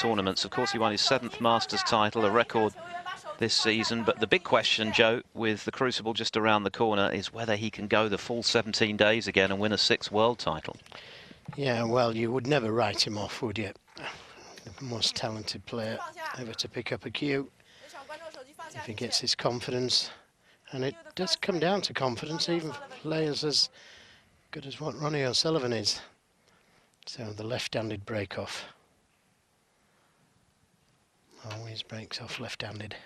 tournaments. Of course, he won his 7th Masters title, a record this season. But the big question, Joe, with the Crucible just around the corner, is whether he can go the full 17 days again and win a 6th world title. Yeah, well, you would never write him off, would you? The most talented player ever to pick up a cue. If he gets his confidence, and it does come down to confidence, even for players as good as what Ronnie O'Sullivan is. So the left-handed break-off. Always breaks off left-handed.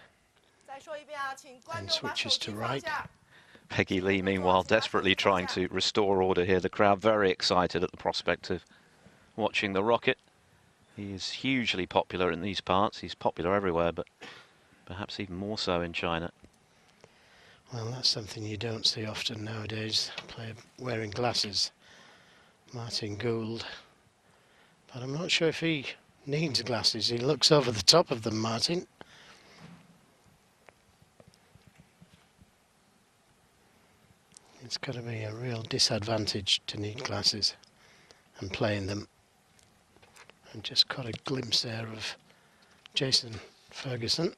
And switches to right. Peggy Lee, meanwhile, desperately trying to restore order here. The crowd very excited at the prospect of watching the Rocket. He is hugely popular in these parts. He's popular everywhere, but perhaps even more so in China. Well, that's something you don't see often nowadays, a player wearing glasses. Martin Gould. But I'm not sure if he needs glasses. He looks over the top of them, Martin. It's got to be a real disadvantage to need glasses and play in them. And just caught a glimpse there of Jason Ferguson,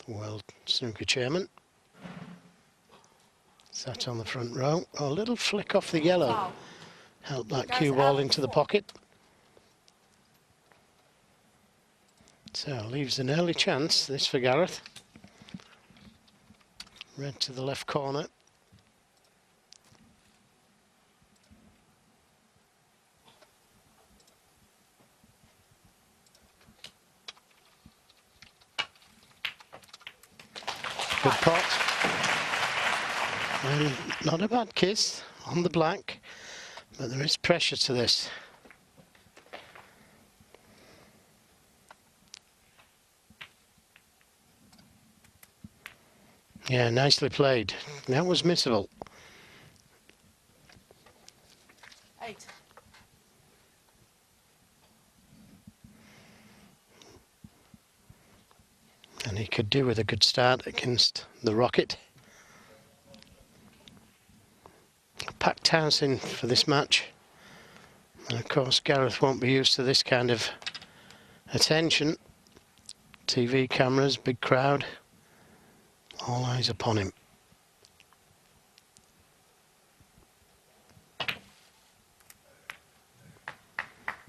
the World Snooker Chairman. Sat on the front row. Oh, a little flick off the yellow. Wow. Helped that cue ball into the pocket. So leaves an early chance, this for Gareth. Red to the left corner. Good pot. And not a bad kiss on the black, but there is pressure to this. Yeah, nicely played. That was missable. 8. And he could do with a good start against the Rocket. Packed house in for this match. And of course Gareth won't be used to this kind of attention. TV cameras, big crowd. All eyes upon him.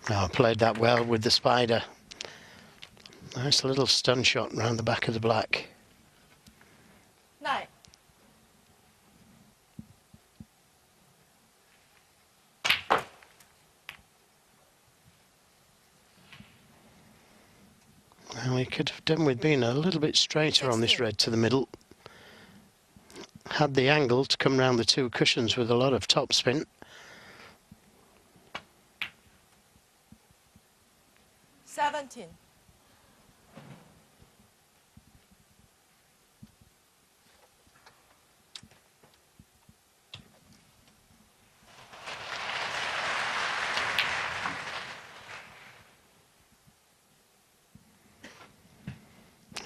Oh, played that well with the spider. Nice little stun shot round the back of the black. 9. Well, he could have done with being a little bit straighter on this red to the middle. Had the angle to come round the 2 cushions with a lot of topspin. 17.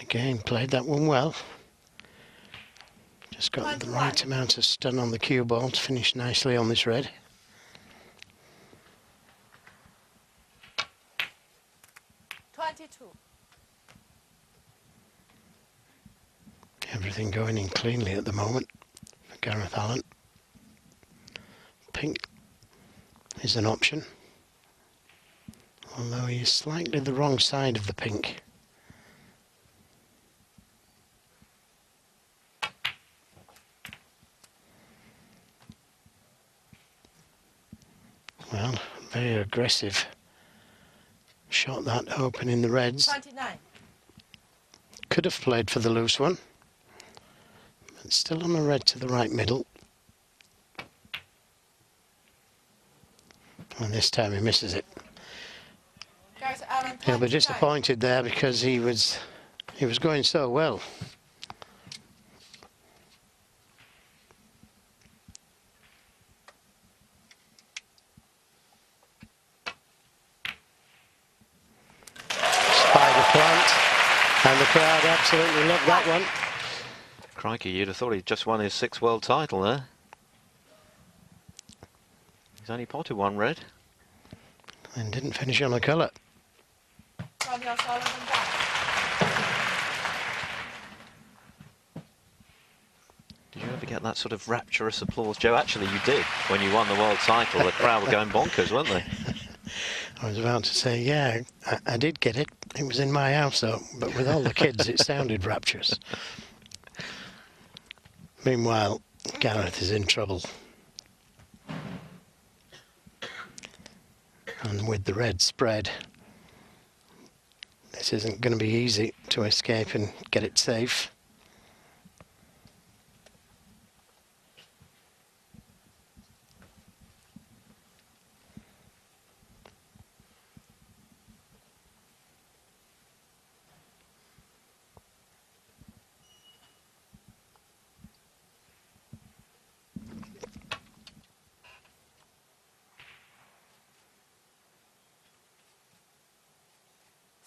Again, played that one well. Just got the right amount of stun on the cue ball to finish nicely on this red. Everything going in cleanly at the moment for Gareth Allen. Pink is an option, although he is slightly the wrong side of the pink. Well, very aggressive shot that open in the reds. 29. Could have played for the loose one, but still on the red to the right middle. And this time he misses it. He'll be disappointed there because he was going so well. And the crowd absolutely loved that one. Crikey, you'd have thought he'd just won his 6th world title there. He's only potted 1 red. And didn't finish on a colour. Ronnie O'Sullivan down. Did you ever get that sort of rapturous applause, Joe? Actually, you did when you won the world title. The crowd were going bonkers, weren't they? I was about to say, yeah, I did get it. It was in my house, though. But with all the kids, it sounded rapturous. Meanwhile, Gareth is in trouble. And with the red spread, this isn't going to be easy to escape and get it safe.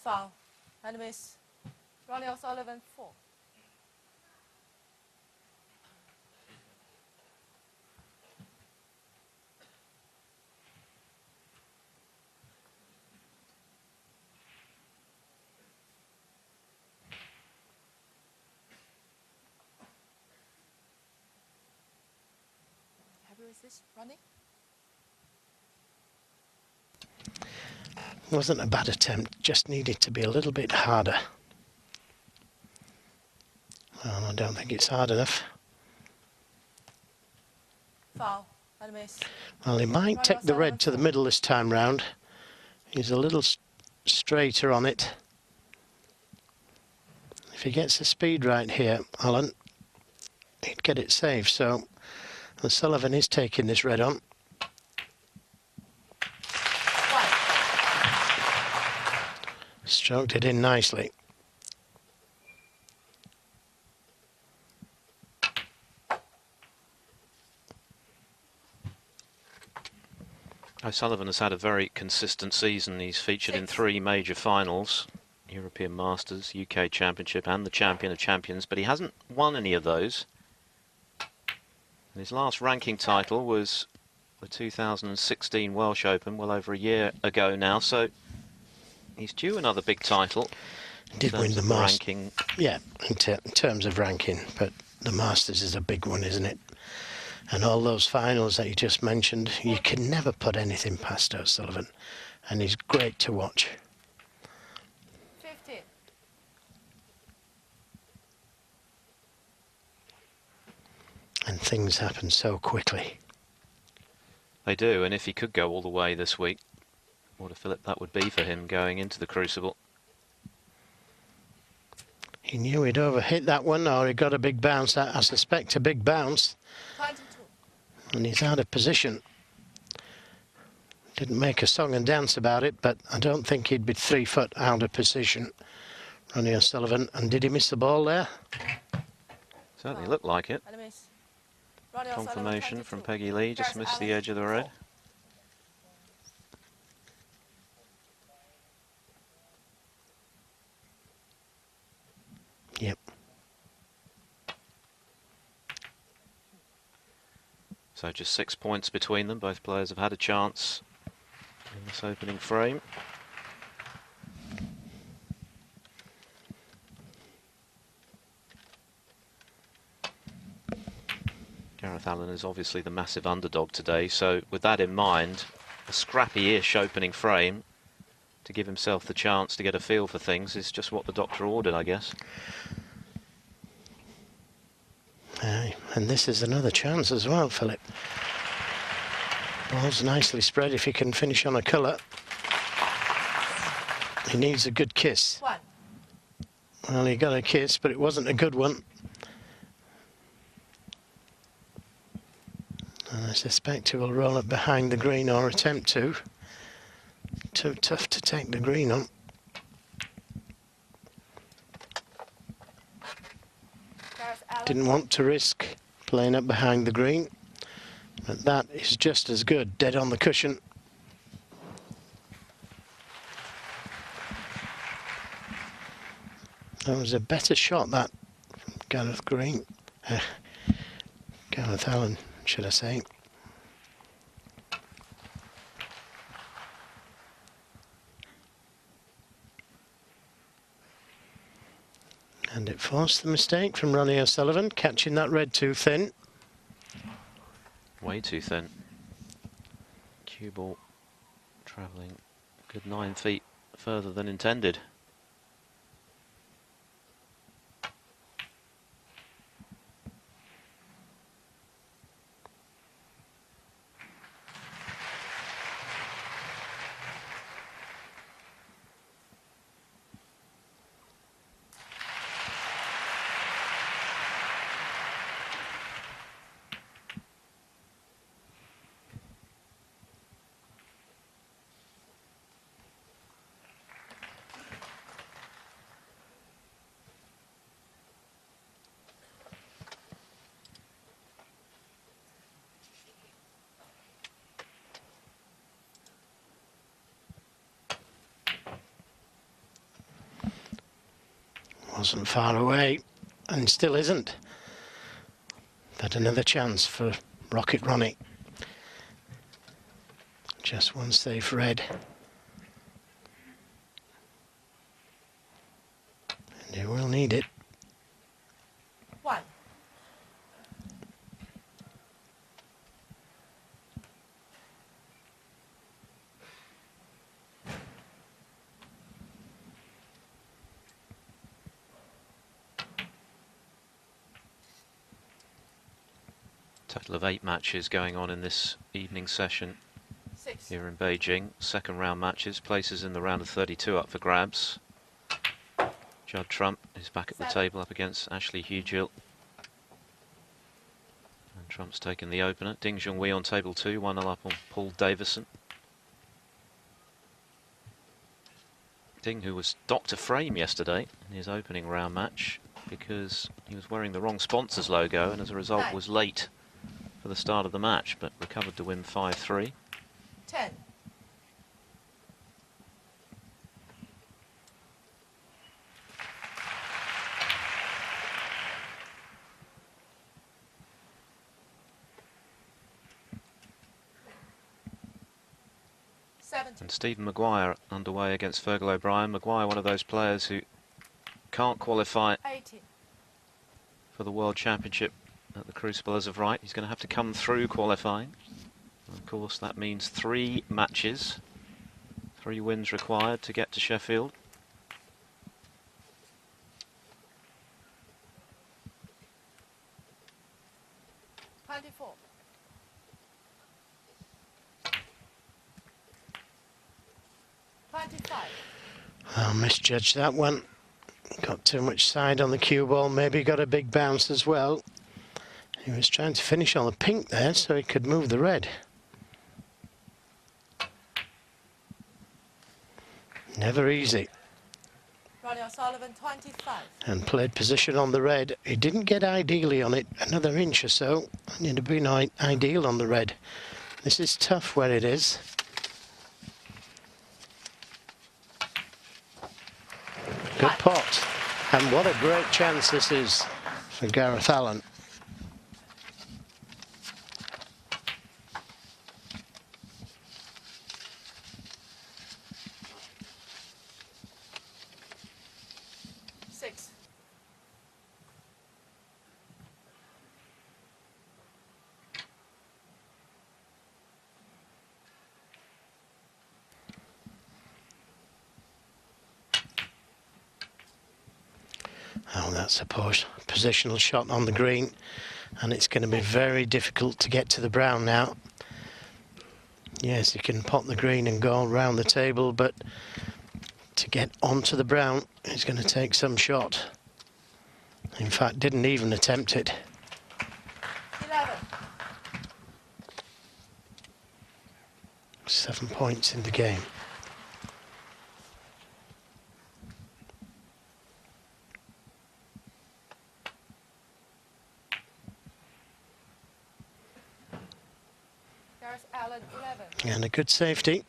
Foul. And miss. Ronnie O'Sullivan 4. Happy with this, Ronnie? Wasn't a bad attempt, just needed to be a little bit harder. Well, I don't think it's hard enough. Foul. And miss. Well, he might take the red to the middle this time round. He's a little straighter on it. If he gets the speed right here, Alan, he'd get it safe. So O'Sullivan is taking this red on. Stroked it in nicely. O'Sullivan has had a very consistent season. He's featured in 3 major finals, European Masters, UK Championship and the Champion of Champions, but he hasn't won any of those. And his last ranking title was the 2016 Welsh Open, well over a year ago now, so he's due another big title. Did win the Masters. Ranking. Yeah, in terms of ranking, but the Masters is a big one, isn't it? And all those finals that you just mentioned, you can never put anything past O'Sullivan, and he's great to watch. 15. And things happen so quickly. They do, and if he could go all the way this week, what a fillip that would be for him going into the Crucible. He knew he'd overhit that one, or he got a big bounce. I suspect a big bounce. 22. And he's out of position. Didn't make a song and dance about it, but I don't think he'd be 3 foot out of position, Ronnie O'Sullivan. And did he miss the ball there? Certainly looked like it. And miss. Ronnie O'Sullivan, Confirmation 22. from Peggy Lee, just Gareth missed the Allen, edge of the red. 4. Yep. So just 6 points between them. Both players have had a chance in this opening frame. Gareth Allen is obviously the massive underdog today, so with that in mind, a scrappy-ish opening frame to give himself the chance to get a feel for things is just what the doctor ordered, I guess. Aye, and this is another chance as well, Philip. Ball's nicely spread if he can finish on a colour. He needs a good kiss. 1. Well, he got a kiss, but it wasn't a good one. And I suspect he will roll it behind the green or attempt to. Too tough to take the green on. Gareth Allen. Didn't want to risk playing up behind the green. But that is just as good, dead on the cushion. That was a better shot, that, from Gareth Green. Gareth Allen, should I say. And it forced the mistake from Ronnie O'Sullivan, catching that red too thin. Way too thin. Cue ball travelling a good 9 feet further than intended. Wasn't far away, and still isn't. But another chance for Rocket Ronnie. Just one safe red. And he will need it. 1. Total of 8 matches going on in this evening session 6. here in Beijing. Second round matches, places in the round of 32 up for grabs. Judd Trump is back at the table up against Ashley Hugill. And Trump's taken the opener. Ding Junhui on table 2, 1-0 up on Paul Davison. Ding, who was Dr. Frame yesterday in his opening round match because he was wearing the wrong sponsor's logo and as a result was late for the start of the match, but recovered to win 5-3. 10. And Stephen Maguire underway against Fergal O'Brien. Maguire, one of those players who can't qualify 18. for the World Championship at the Crucible as of right. He's going to have to come through qualifying. And of course, that means 3 matches, 3 wins required to get to Sheffield. I'll misjudge that one. Got too much side on the cue ball, maybe got a big bounce as well. He was trying to finish on the pink there so he could move the red. Never easy. Ronnie O'Sullivan, 25. And played position on the red. He didn't get ideally on it, another inch or so, and it'd have been ideal on the red. This is tough where it is. Good pot. And what a great chance this is for Gareth Allen. Oh, that's a poor positional shot on the green, and it's going to be very difficult to get to the brown now. Yes, you can pot the green and go around the table, but to get onto the brown is going to take some shot. In fact, didn't even attempt it. 11. 7 points in the game. Gareth Allen, 11. And a good safety.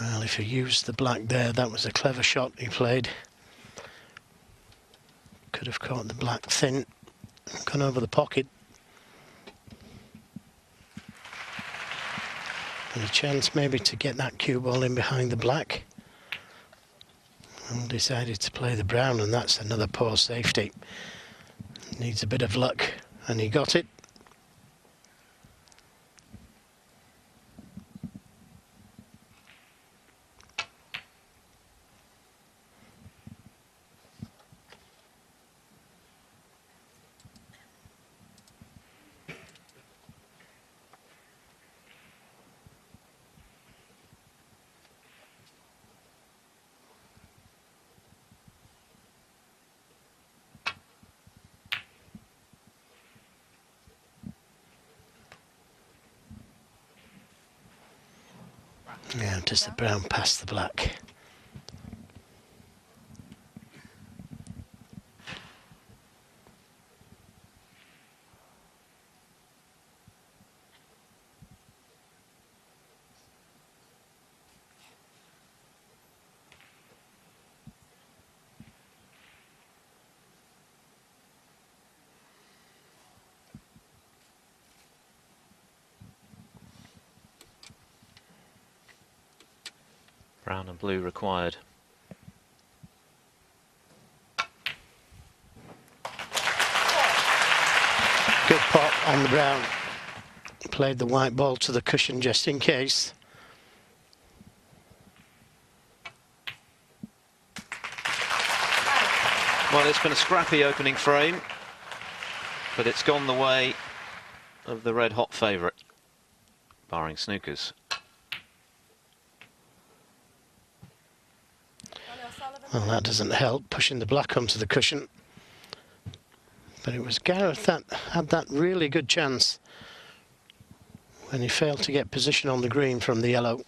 Well, Well, if he used the black there, that was a clever shot he played. Could have caught the black thin, gone over the pocket. And a chance maybe to get that cue ball in behind the black. And decided to play the brown, and that's another poor safety. Needs a bit of luck, and he got it. Yeah, does the brown pass the black? Brown and blue required. Good pot on the brown. Played the white ball to the cushion just in case. Well, it's been a scrappy opening frame, but it's gone the way of the red-hot favourite, barring Snookers. Well, that doesn't help, pushing the black onto the cushion. But it was Gareth that had that really good chance when he failed to get position on the green from the yellow.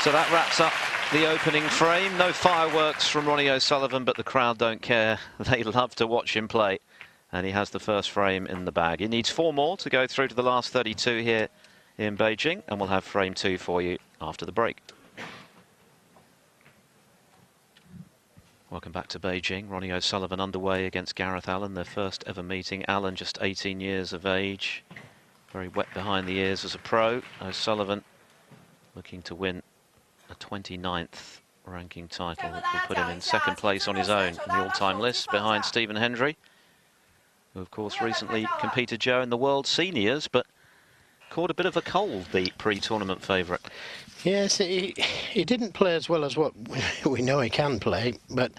So that wraps up the opening frame. No fireworks from Ronnie O'Sullivan, but the crowd don't care. They love to watch him play. And he has the first frame in the bag. He needs 4 more to go through to the last 32 here in Beijing. And we'll have frame 2 for you after the break. Welcome back to Beijing. Ronnie O'Sullivan underway against Gareth Allen, their first ever meeting. Allen just 18 years of age. Very wet behind the ears as a pro. O'Sullivan looking to win a 29th ranking title, which will put him in second place on his own in the all-time list behind Stephen Hendry, who of course recently competed, Joe, in the World Seniors, but caught a bit of a cold, the pre-tournament favourite. Yes, he didn't play as well as what we know he can play, but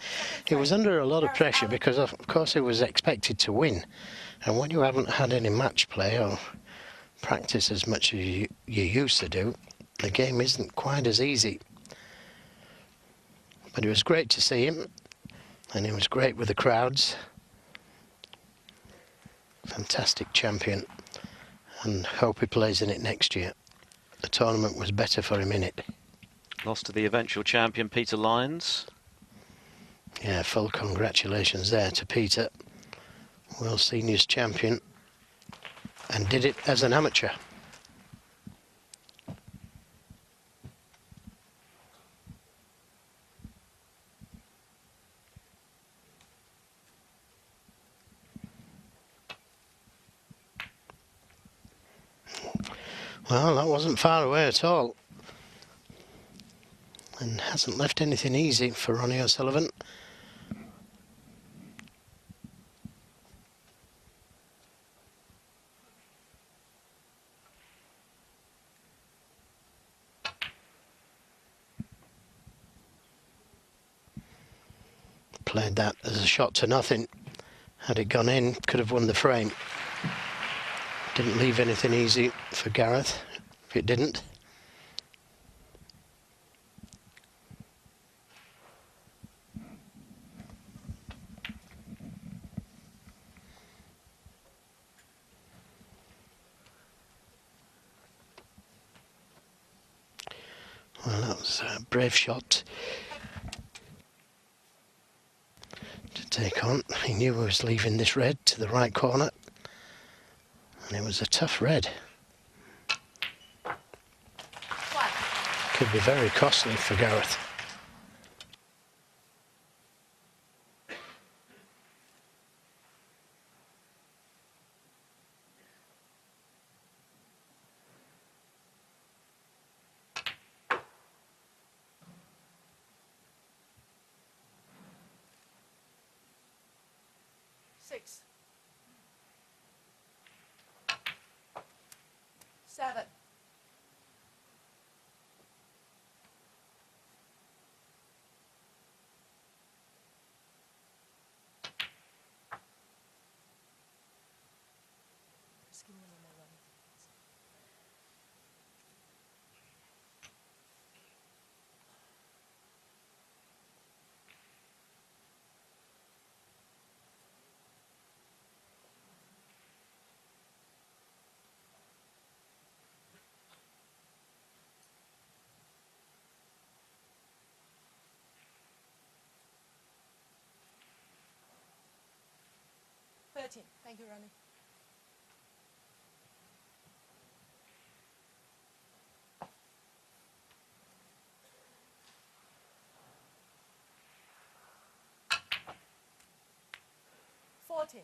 he was under a lot of pressure because of course he was expected to win. And when you haven't had any match play or practice as much as you used to do, the game isn't quite as easy. But it was great to see him, and he was great with the crowds. Fantastic champion, and hope he plays in it next year. The tournament was better for him in it. Lost to the eventual champion, Peter Lyons. Yeah, full congratulations there to Peter, World Seniors champion, and did it as an amateur. Well, that wasn't far away at all. And hasn't left anything easy for Ronnie O'Sullivan. Played that as a shot to nothing. Had it gone in, could have won the frame. Didn't leave anything easy for Gareth, if it didn't. Well, that was a brave shot to take on. He knew he was leaving this red to the right corner, and it was a tough red. Could be very costly for Gareth. Six. 7. Thank you, Ronnie. $14.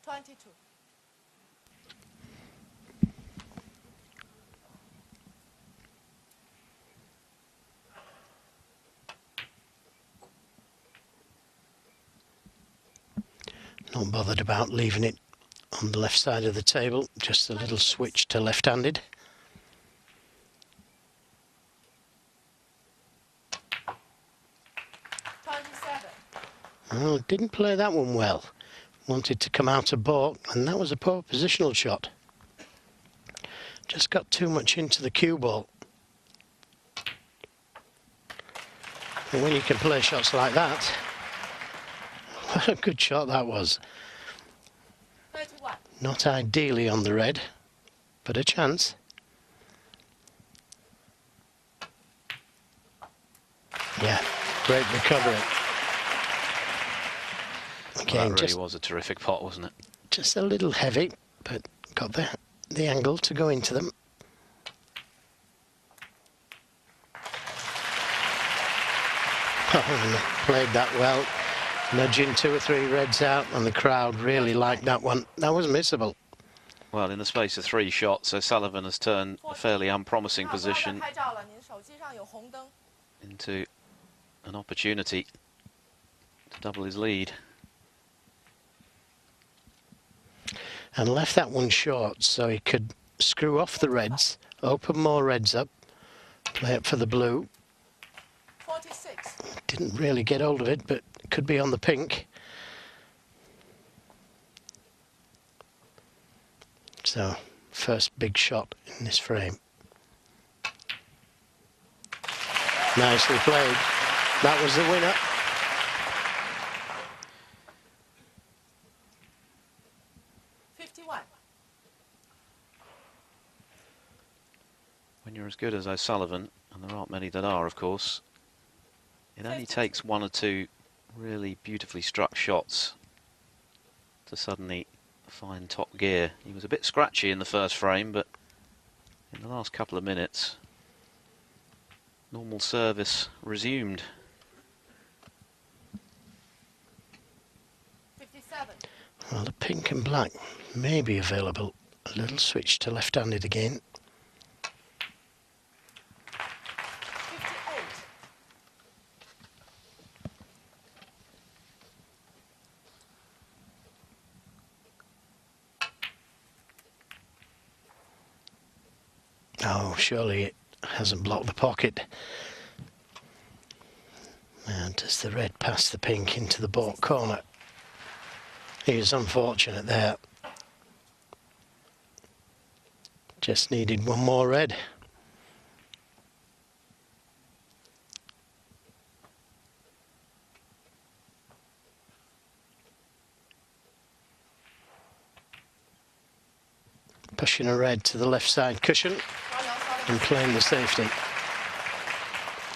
22. Not bothered about leaving it on the left side of the table, just a little switch to left-handed. Well, didn't play that one well. Wanted to come out of baulk, and that was a poor positional shot. Just got too much into the cue ball. And when you can play shots like that, what a good shot that was. 31. Not ideally on the red, but a chance. Yeah, great recovery. Again, that really was a terrific pot, wasn't it? Just a little heavy, but got the angle to go into them. Oh, played that well, nudging 2 or 3 reds out, and the crowd really liked that one. That was missable. Well, in the space of 3 shots, O'Sullivan has turned a fairly unpromising position into an opportunity to double his lead. And left that one short so he could screw off the reds, open more reds up, play it for the blue. 46. Didn't really get hold of it, but it could be on the pink. So, first big shot in this frame. Nicely played. That was the winner. when you're as good as O'Sullivan, and there aren't many that are, of course, it only takes one or two really beautifully struck shots to suddenly find top gear. He was a bit scratchy in the first frame, but in the last couple of minutes, normal service resumed. 57. Well, the pink and black may be available. A little switch to left-handed again. 58. Oh, surely it hasn't blocked the pocket. And does the red pass the pink into the baulk corner? He was unfortunate there. Just needed one more red. Pushing a red to the left side cushion and playing the safety.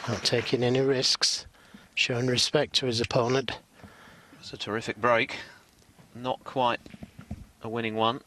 Not taking any risks, showing respect to his opponent. It's a terrific break. Not quite a winning one.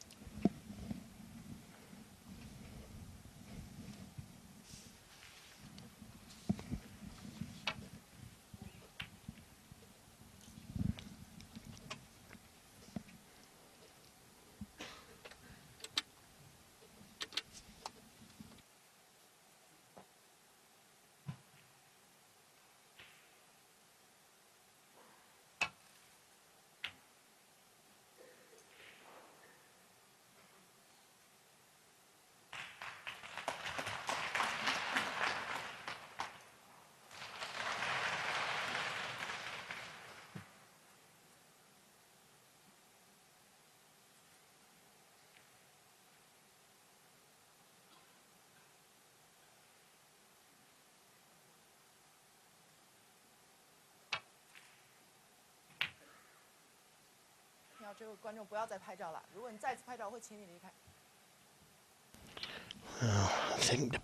I think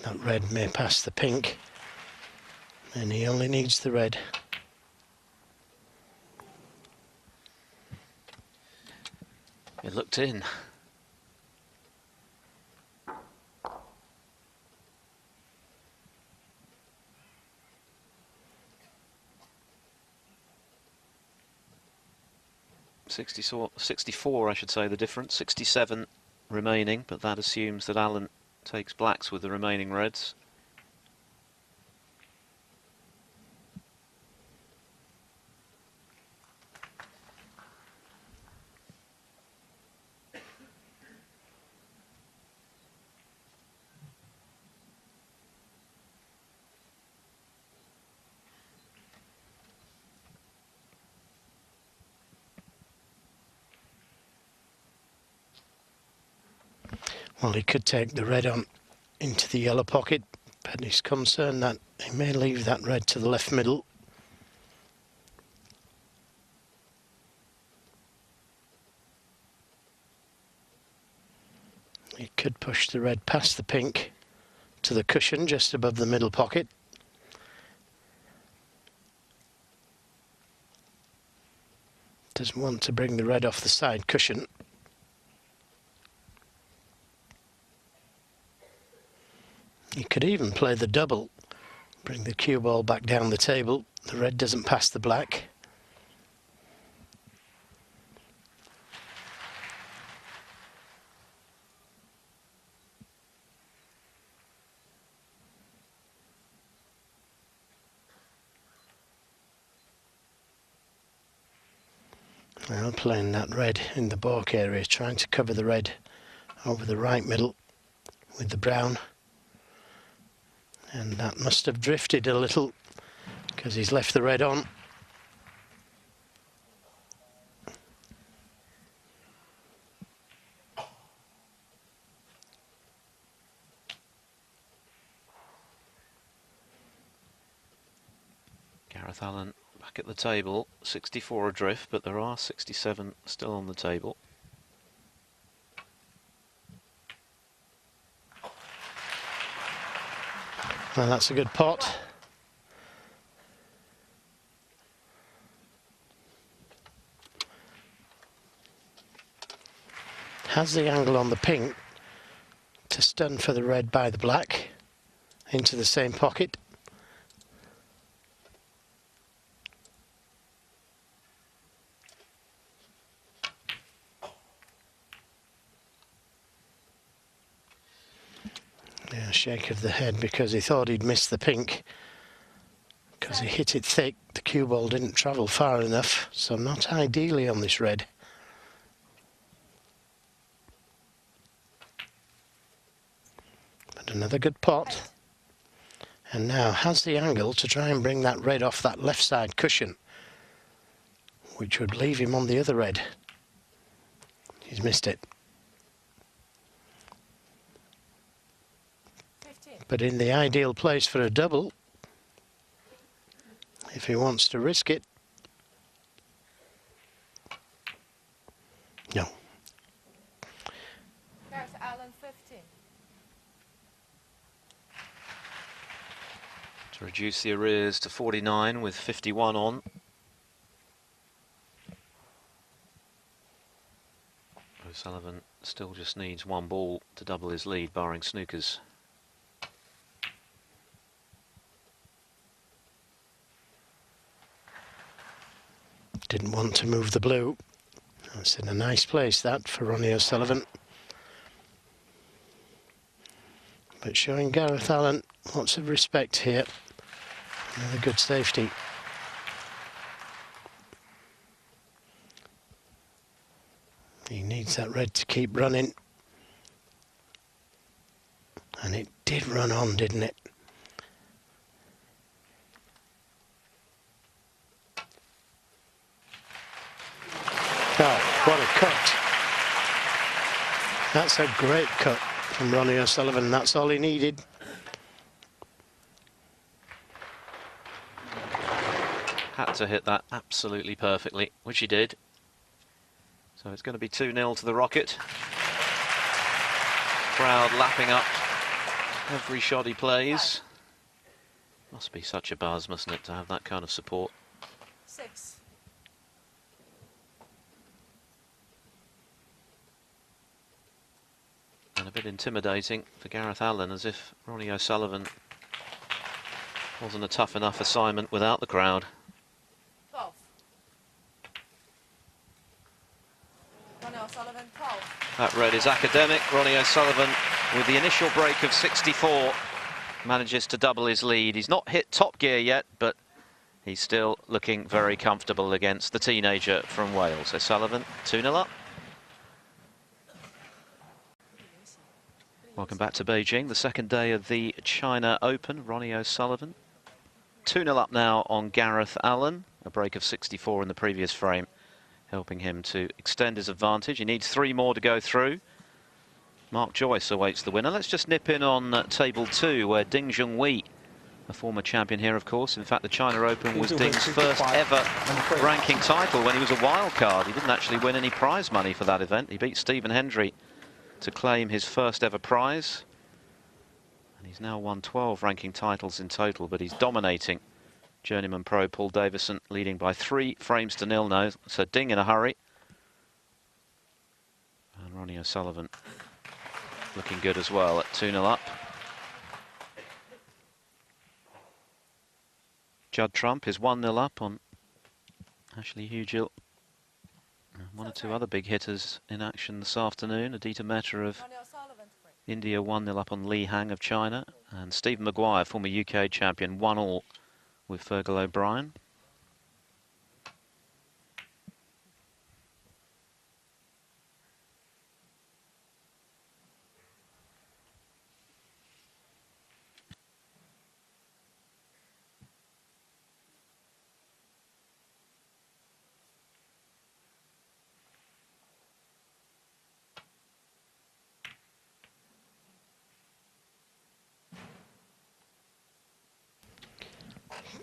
that red may pass the pink, and he only needs the red. It looked in. $64, I should say, the difference. 67 remaining, but that assumes that Allen takes blacks with the remaining reds. Well, he could take the red on into the yellow pocket, but he's concerned that he may leave that red to the left middle. He could push the red past the pink to the cushion just above the middle pocket. Doesn't want to bring the red off the side cushion. He could even play the double, bring the cue ball back down the table. The red doesn't pass the black. Now playing that red in the baulk area, trying to cover the red over the right middle with the brown. And that must have drifted a little because he's left the red on. Gareth Allen back at the table, 64 adrift, but there are 67 still on the table. Well, that's a good pot. Has the angle on the pink to stun for the red by the black into the same pocket. Yeah, shake of the head because he thought he'd missed the pink. Because he hit it thick, the cue ball didn't travel far enough, so not ideally on this red. But another good pot. And now has the angle to try and bring that red off that left side cushion, which would leave him on the other red. He's missed it. 15. But in the ideal place for a double, if he wants to risk it. No. Gareth Allen 15. To reduce the arrears to 49 with 51 on. O'Sullivan still just needs one ball to double his lead, barring snookers. Didn't want to move the blue. That's in a nice place, that, for Ronnie O'Sullivan. But showing Gareth Allen lots of respect here. Another good safety. He needs that red to keep running. And it did run on, didn't it? Oh, what a cut. That's a great cut from Ronnie O'Sullivan. That's all he needed. Had to hit that absolutely perfectly, which he did. So it's going to be 2-0 to the Rocket. Crowd lapping up every shot he plays. Must be such a buzz, mustn't it, to have that kind of support. 6. And a bit intimidating for Gareth Allen, as if Ronnie O'Sullivan wasn't a tough enough assignment without the crowd. 12. Ronnie O'Sullivan 12. That red is academic. Ronnie O'Sullivan, with the initial break of 64, manages to double his lead. He's not hit top gear yet, but he's still looking very comfortable against the teenager from Wales. O'Sullivan 2-0 up. Welcome back to Beijing, the second day of the China Open. Ronnie O'Sullivan 2-0 up now on Gareth Allen. A break of 64 in the previous frame, helping him to extend his advantage. He needs 3 more to go through. Mark Joyce awaits the winner. Let's just nip in on table 2, where Ding Junhui, a former champion here, of course. In fact, the China Open was Ding's first ever ranking title when he was a wild card. He didn't actually win any prize money for that event. He beat Stephen Hendry to claim his first ever prize. And he's now won 12 ranking titles in total, but he's dominating journeyman pro Paul Davison, leading by 3 frames to 0 now. So Ding in a hurry. And Ronnie O'Sullivan looking good as well at 2-0 up. Judd Trump is 1-0 up on Ashley Hugill. One or two other big hitters in action this afternoon. Aditya Mehta of Ronnie O'Sullivan 3. India 1-0 up on Lee Hang of China. And Stephen Maguire, former UK champion, 1-1 with Fergal O'Brien.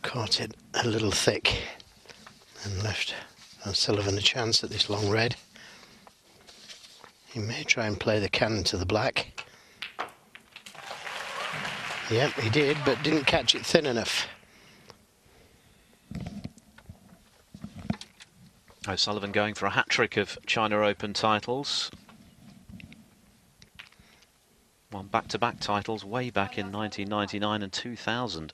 Caught it a little thick and left O'Sullivan a chance at this long red. He may try and play the cannon to the black. Yep, he did, but didn't catch it thin enough. O'Sullivan going for a hat-trick of China Open titles. Won back-to-back titles way back in 1999 and 2000.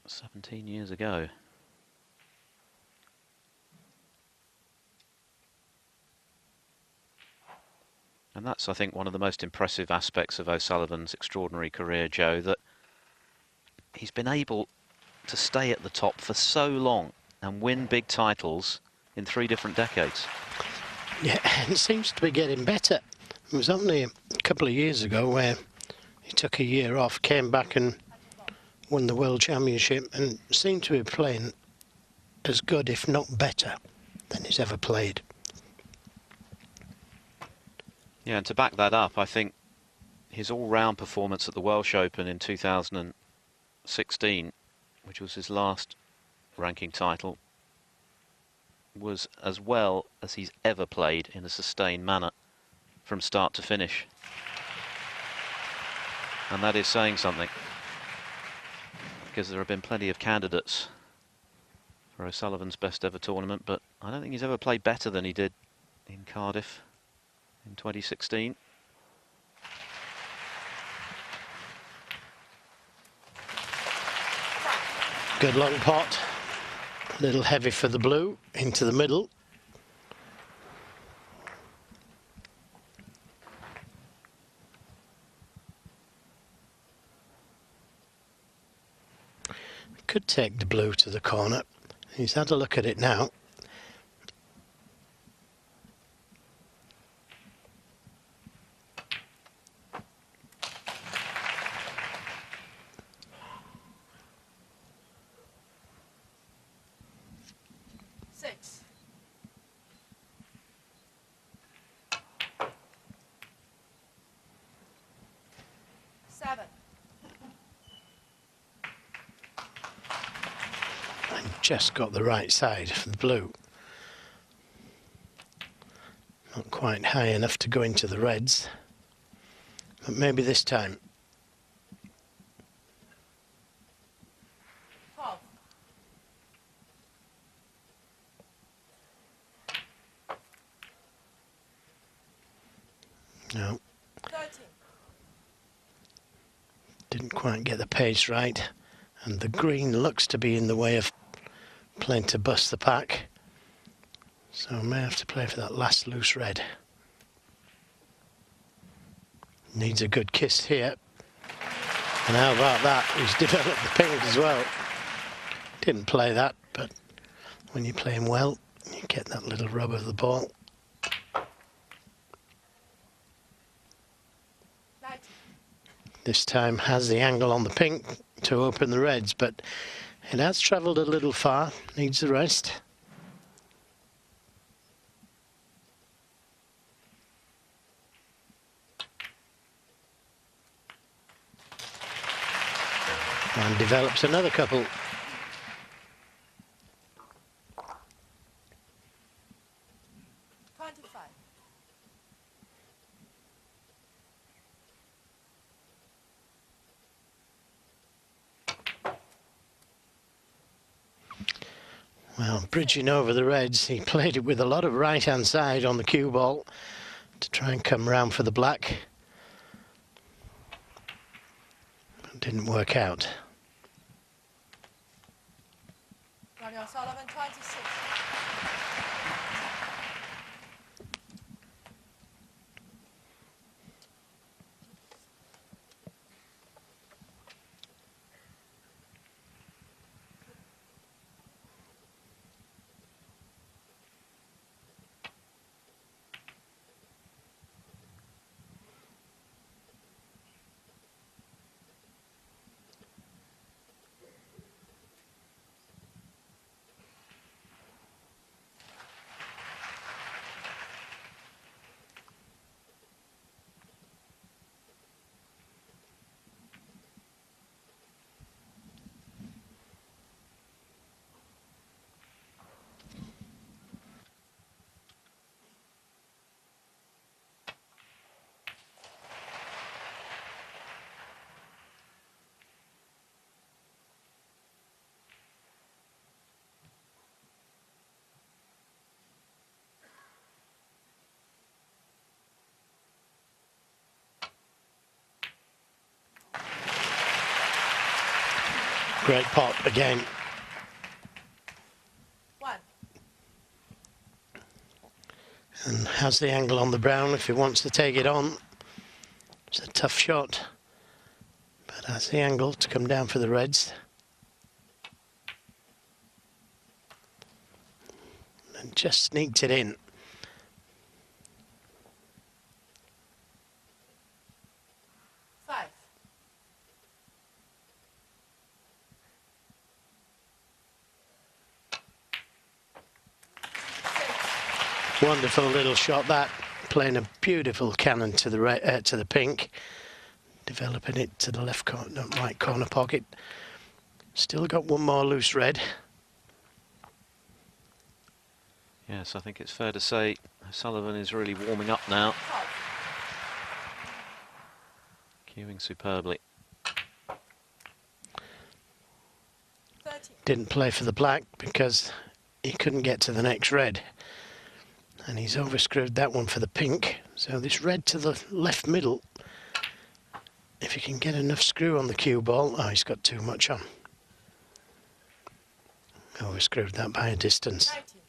17 years ago. And that's, I think, one of the most impressive aspects of O'Sullivan's extraordinary career, Joe, that he's been able to stay at the top for so long and win big titles in 3 different decades. Yeah, and it seems to be getting better. It was only a couple of years ago where he took a year off, came back and won the World Championship, and seemed to be playing as good, if not better, than he's ever played. Yeah, and to back that up, I think his all-round performance at the Welsh Open in 2016, which was his last ranking title, was as well as he's ever played in a sustained manner from start to finish. And that is saying something, because there have been plenty of candidates for O'Sullivan's best ever tournament, but I don't think he's ever played better than he did in Cardiff in 2016. Good long pot, a little heavy for the blue, into the middle. Could take the blue to the corner. He's had a look at it now. Just got the right side for the blue. Not quite high enough to go into the reds, but maybe this time. No. Didn't quite get the pace right, and the green looks to be in the way of playing to bust the pack. So I may have to play for that last loose red. Needs a good kiss here. And how about that? He's developed the pink as well. Didn't play that, but when you're playing well, you get that little rub of the ball. This time has the angle on the pink to open the reds, but it has travelled a little far, needs the rest. And develops another couple. Well, bridging over the reds, he played it with a lot of right-hand side on the cue ball to try and come round for the black. But didn't work out. Ronnie O'Sullivan, 26. Great pot again. 1. And has the angle on the brown if he wants to take it on. It's a tough shot, but has the angle to come down for the reds. And just sneaked it in. 5. Wonderful little shot that, playing a beautiful cannon to the to the pink, developing it to the left corner, right corner pocket. Still got one more loose red. Yes, I think it's fair to say O'Sullivan is really warming up now. Cueing superbly. 13. Didn't play for the black because he couldn't get to the next red. And he's overscrewed that one for the pink. So this red to the left middle, if he can get enough screw on the cue ball, oh, he's got too much on. Overscrewed that by a distance. 19.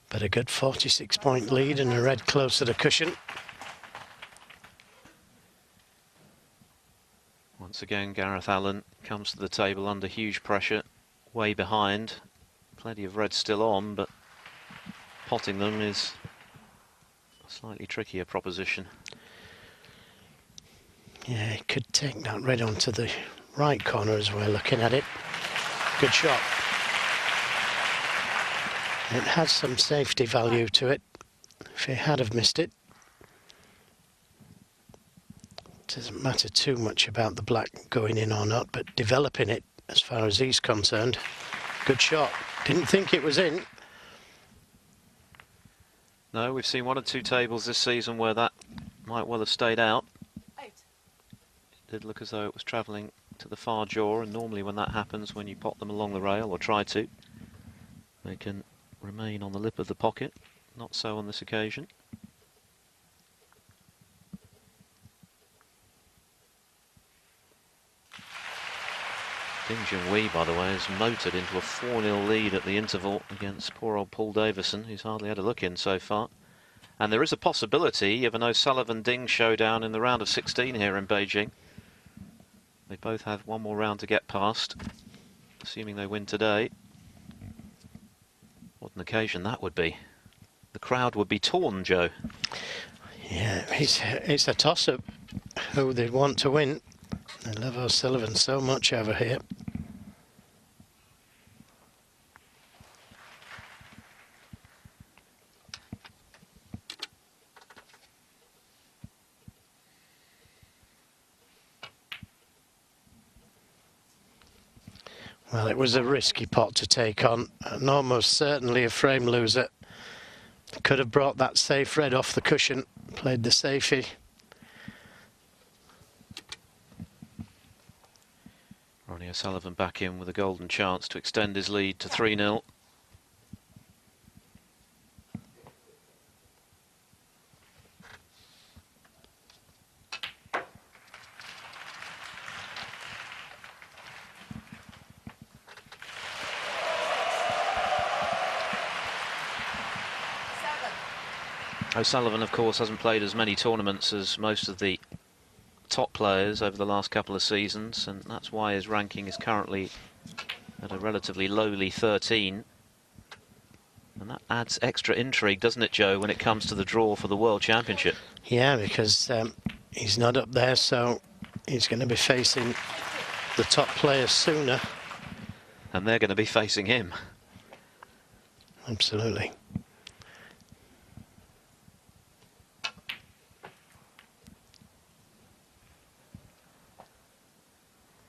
But a good 46-point lead and a red close to the cushion. Once again, Gareth Allen comes to the table under huge pressure, way behind. Plenty of red still on, but potting them is a slightly trickier proposition. Yeah, he could take that red onto the right corner as we're looking at it. Good shot. It has some safety value to it. If he had have missed it, doesn't matter too much about the black going in or not, but developing it as far as he's concerned. Good shot. Didn't think it was in. No, we've seen one or two tables this season where that might well have stayed out. 8. It did look as though it was travelling to the far jaw, and normally when that happens, when you pot them along the rail, or try to, they can remain on the lip of the pocket. Not so on this occasion. Ding Junhui, by the way, has motored into a 4-0 lead at the interval against poor old Paul Davison, who's hardly had a look in so far. And there is a possibility of an O'Sullivan-Ding showdown in the round of 16 here in Beijing. They both have one more round to get past, assuming they win today. What an occasion that would be. The crowd would be torn, Joe. Yeah, it's a toss-up who they want to win. I love O'Sullivan so much over here. Well, it was a risky pot to take on, and almost certainly a frame loser. Could have brought that safe red off the cushion, played the safety. Ronnie O'Sullivan back in with a golden chance to extend his lead to 3-0. O'Sullivan, of course, hasn't played as many tournaments as most of the top players over the last couple of seasons, and that's why his ranking is currently at a relatively lowly 13. And that adds extra intrigue, doesn't it, Joe, when it comes to the draw for the World Championship? Yeah, because he's not up there, so he's going to be facing the top players sooner. And they're going to be facing him. Absolutely.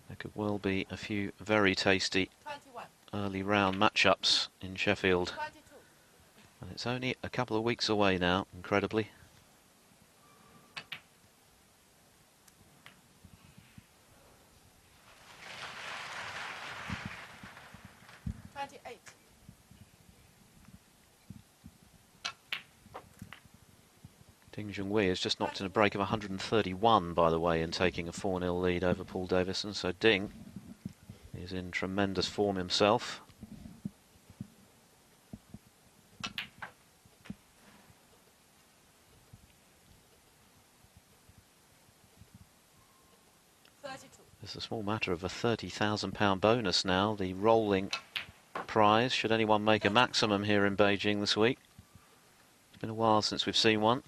There could well be a few very tasty 21. early round matchups in Sheffield. 22. And it's only a couple of weeks away now, incredibly. 28. Ding Junhui has just knocked in a break of 131, by the way, in taking a 4-0 lead over Paul Davison. So Ding is in tremendous form himself. It's a small matter of a £30,000 bonus now, the rolling prize, should anyone make a maximum here in Beijing this week. It's been a while since we've seen one.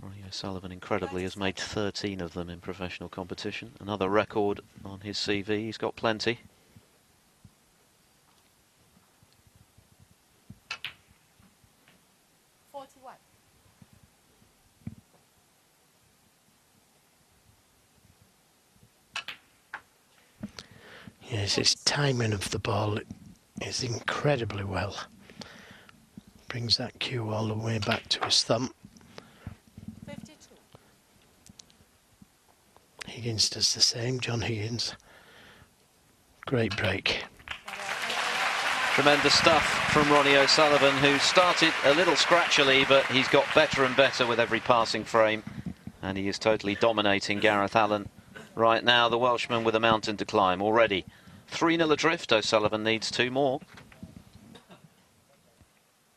Ronnie O'Sullivan, incredibly, has made 13 of them in professional competition. Another record on his CV, he's got plenty. Yes, his timing of the ball is incredibly well. Brings that cue all the way back to his thumb. 52. Higgins does the same, John Higgins. Great break. Tremendous stuff from Ronnie O'Sullivan, who started a little scratchily, but he's got better and better with every passing frame. And he is totally dominating Gareth Allen right now, the Welshman with a mountain to climb already. 3-0 adrift, O'Sullivan needs 2 more.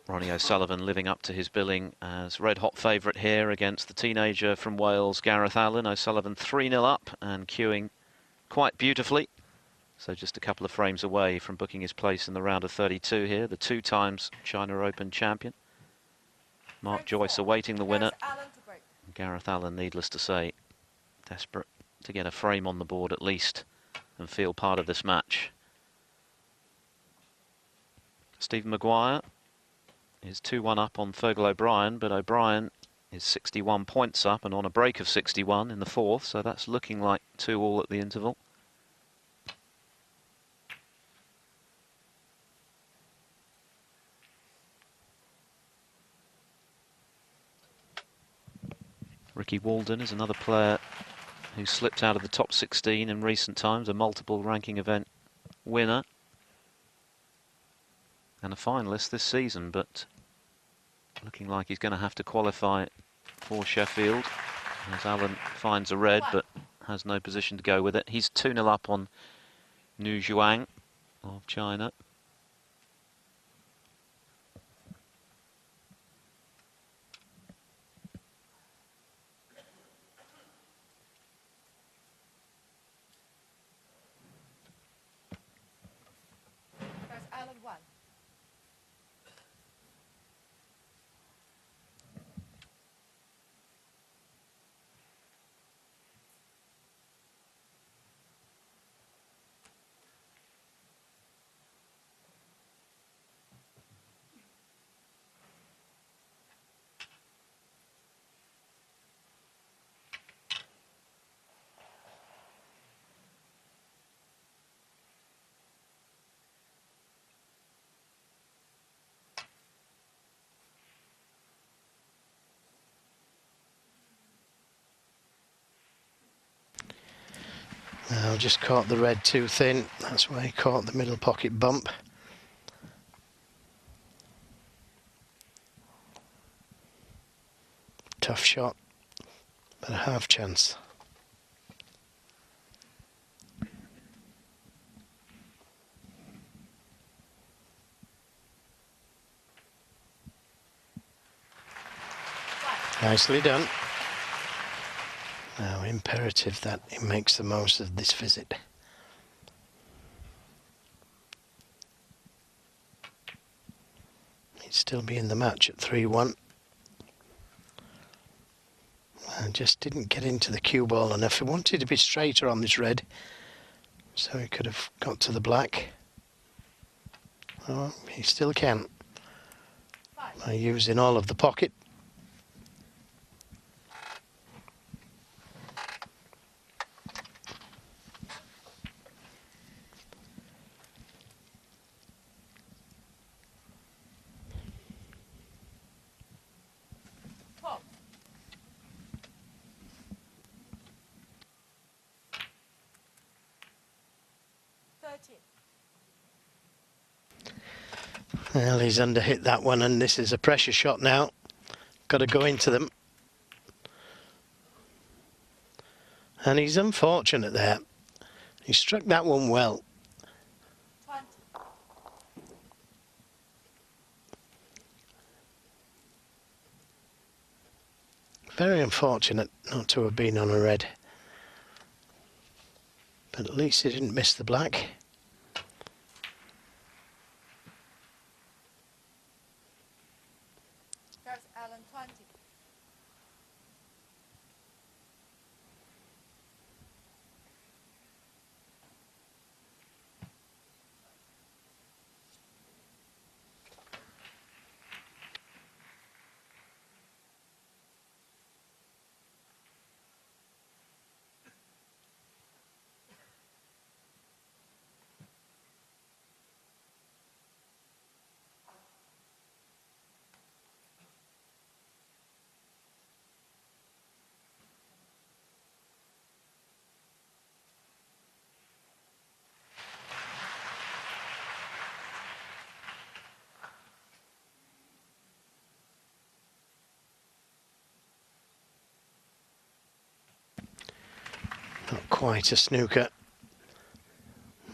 Ronnie O'Sullivan living up to his billing as red-hot favourite here against the teenager from Wales, Gareth Allen. O'Sullivan 3-0 up and queuing quite beautifully. So just a couple of frames away from booking his place in the round of 32 here, the 2 times China Open champion. Mark Joyce awaiting the winner. Gareth Allen, needless to say, desperate to get a frame on the board at least and feel part of this match. Stephen Maguire is 2-1 up on Fergal O'Brien, but O'Brien is 61 points up and on a break of 61 in the 4th, so that's looking like 2-all at the interval. Ricky Walden is another player who slipped out of the top 16 in recent times, a multiple ranking event winner and a finalist this season, but looking like he's going to have to qualify for Sheffield as Allen finds a red but has no position to go with it. He's 2-0 up on Nu Zhuang of China. Now just caught the red too thin, that's why he caught the middle pocket bump. Tough shot, but a half chance. Nicely done. Now imperative that he makes the most of this visit. He'd still be in the match at 3-1. And just didn't get into the cue ball enough. He wanted to be straighter on this red, so he could have got to the black. Oh, he still can. By using all of the pocket. Well, he's underhit that one, and this is a pressure shot now. Got to go into them. And he's unfortunate there. He struck that one well. 20. Very unfortunate not to have been on a red. But at least he didn't miss the black. Gareth Allen 20. Not quite a snooker.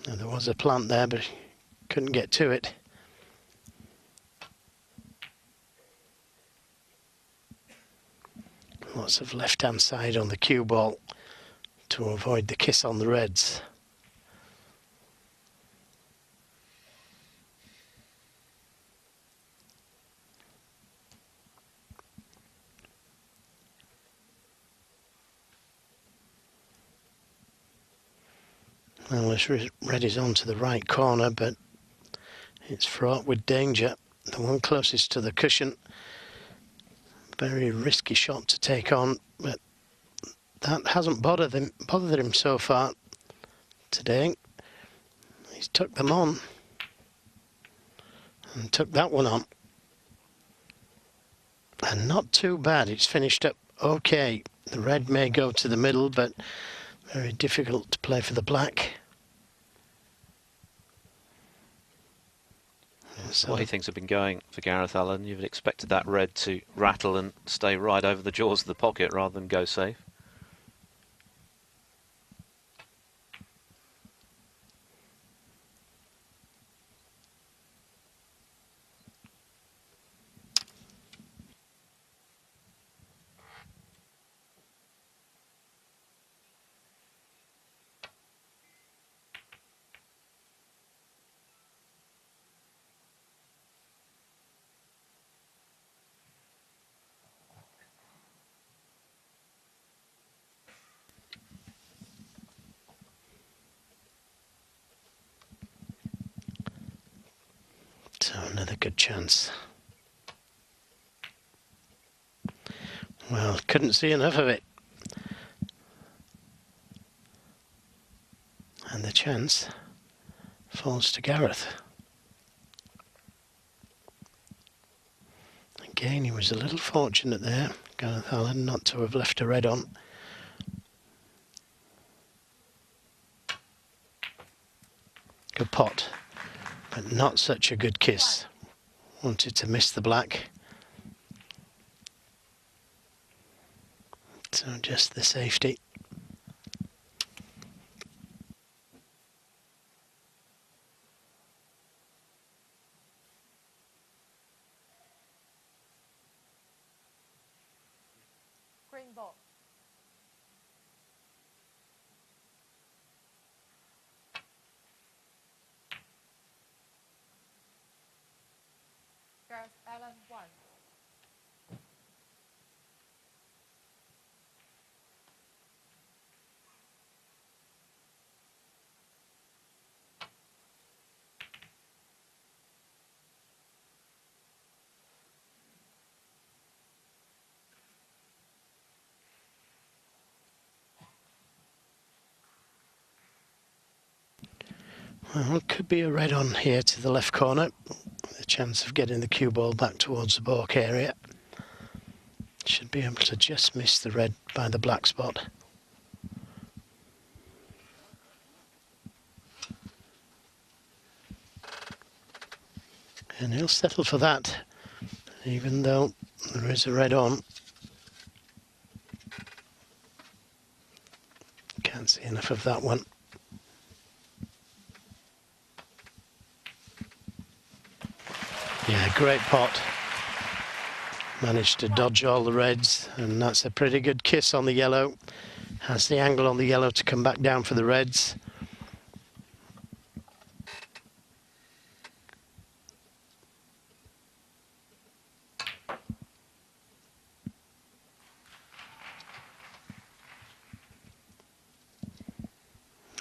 And there was a plant there, but he couldn't get to it. Lots of left-hand side on the cue ball to avoid the kiss on the reds. Well, this red is on to the right corner, but it's fraught with danger. The one closest to the cushion. Very risky shot to take on, but that hasn't bothered him so far today. He's took them on and took that one on. And not too bad, it's finished up okay. The red may go to the middle, but very difficult to play for the black. The way things have been going for Gareth Allen, you'd expected that red to rattle and stay right over the jaws of the pocket rather than go safe. So another good chance. Well, couldn't see enough of it. And the chance falls to Gareth. Again, he was a little fortunate there, Gareth Allen, not to have left a red on. Good pot, but not such a good kiss. Wanted to miss the black. So just the safety. Green ball. Gareth Allen 1. Well, it could be a red on here to the left corner. The chance of getting the cue ball back towards the baulk area. Should be able to just miss the red by the black spot. And he'll settle for that, even though there is a red on. Can't see enough of that one. Yeah, great pot. Managed to dodge all the reds, and that's a pretty good kiss on the yellow. Has the angle on the yellow to come back down for the reds.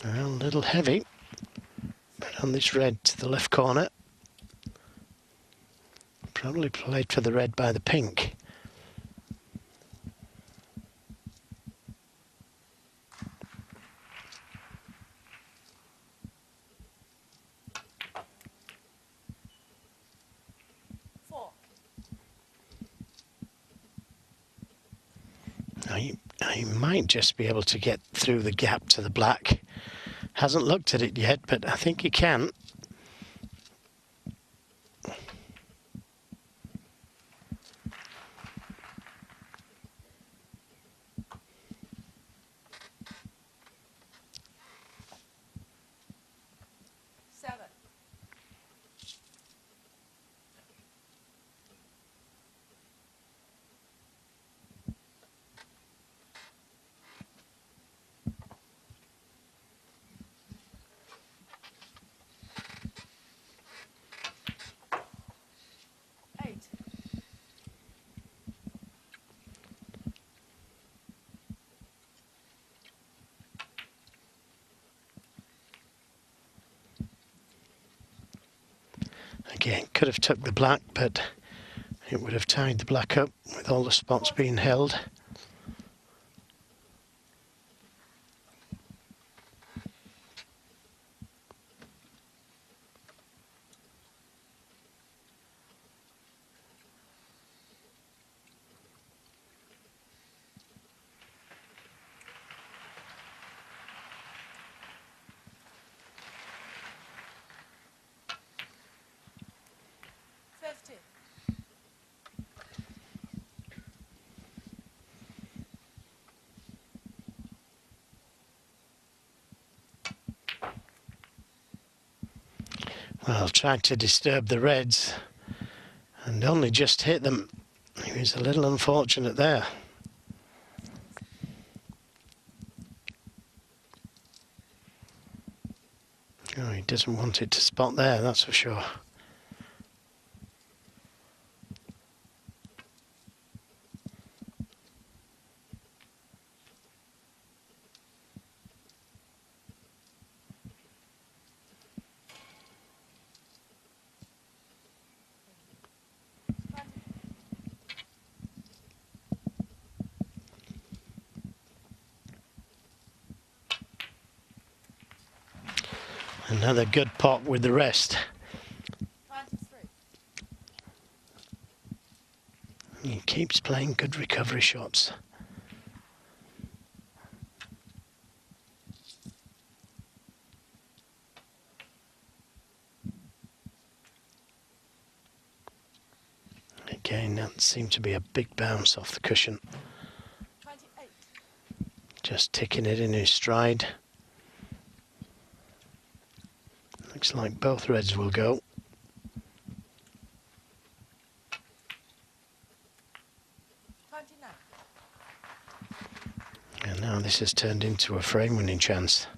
Well, a little heavy, but on this red to the left corner. Probably played for the red by the pink. Now he might just be able to get through the gap to the black. Hasn't looked at it yet, but I think he can. Again, could have took the black, but it would have tied the black up with all the spots being held. Well, tried to disturb the reds and only just hit them. He was a little unfortunate there. Oh, he doesn't want it to spot there, that's for sure. Another good pot with the rest. He keeps playing good recovery shots. Again, that seemed to be a big bounce off the cushion. 28. Just ticking it in his stride. Looks like both reds will go. And now this has turned into a frame winning chance.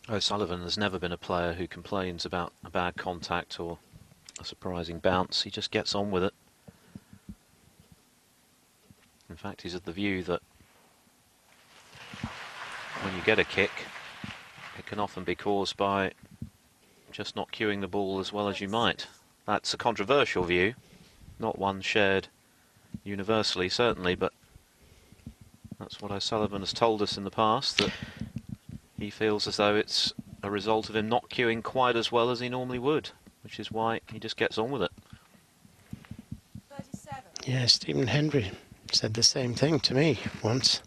O'Sullivan has never been a player who complains about a bad contact or a surprising bounce. He just gets on with it. In fact, he's of the view that when you get a kick, it can often be caused by just not cueing the ball as well as you might. That's a controversial view, not one shared universally, certainly, but that's what O'Sullivan has told us in the past, that he feels as though it's a result of him not cueing quite as well as he normally would, which is why he just gets on with it. 37. Yeah, Stephen Hendry said the same thing to me once.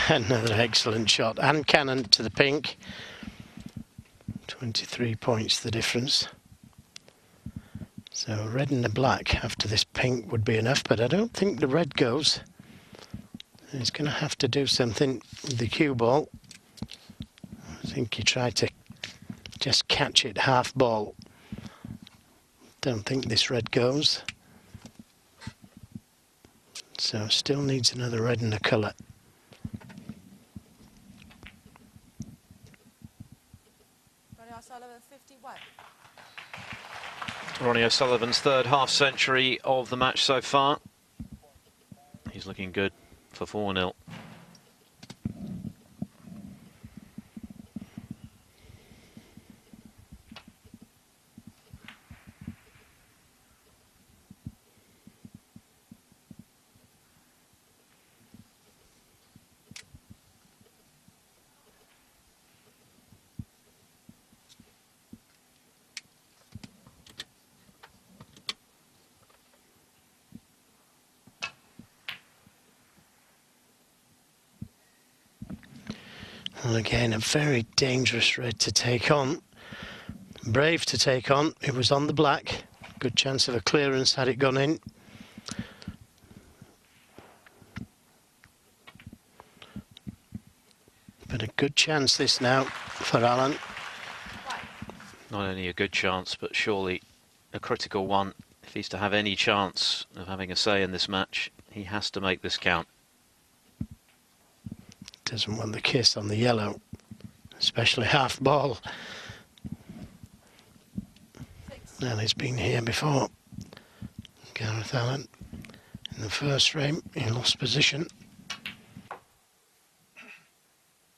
Another excellent shot. And cannon to the pink. 23 points the difference. So red and the black after this pink would be enough, but I don't think the red goes. He's going to have to do something with the cue ball. I think he tried to just catch it half ball. Don't think this red goes. So still needs another red and a colour. Ronnie O'Sullivan, 51. Ronnie O'Sullivan's third half century of the match so far. He's looking good for 4-0. Well, again, a very dangerous red to take on. Brave to take on. It was on the black. Good chance of a clearance had it gone in. But a good chance this now for Alan. Not only a good chance, but surely a critical one. If he's to have any chance of having a say in this match, he has to make this count. Doesn't want the kiss on the yellow, especially half ball. Well, he's been here before. Gareth Allen. In the first frame, he lost position.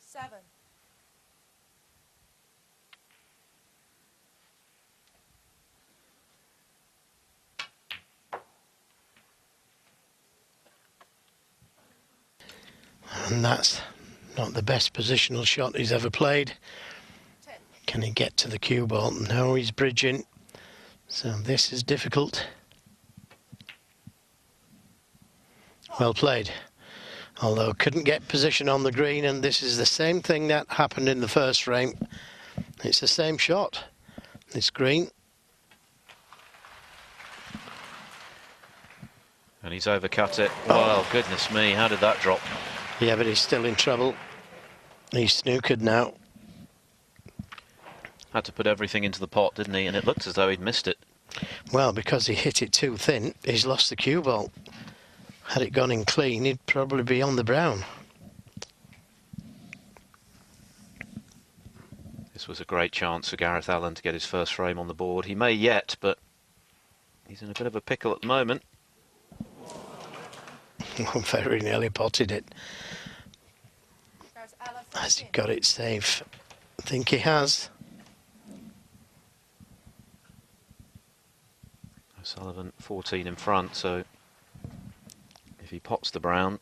7. And that's not the best positional shot he's ever played. Can he get to the cue ball? No, he's bridging. So this is difficult. Well played. Although couldn't get position on the green, and this is the same thing that happened in the first frame. It's the same shot. This green. And he's overcut it. Well, goodness me, how did that drop? Yeah, but he's still in trouble. He's snookered now. Had to put everything into the pot, didn't he? And it looked as though he'd missed it. Well, because he hit it too thin, he's lost the cue ball. Had it gone in clean, he'd probably be on the brown. This was a great chance for Gareth Allen to get his first frame on the board. He may yet, but he's in a bit of a pickle at the moment. Very nearly potted it. Has he got it safe? I think he has. O'Sullivan 14 in front, so if he pots the brown,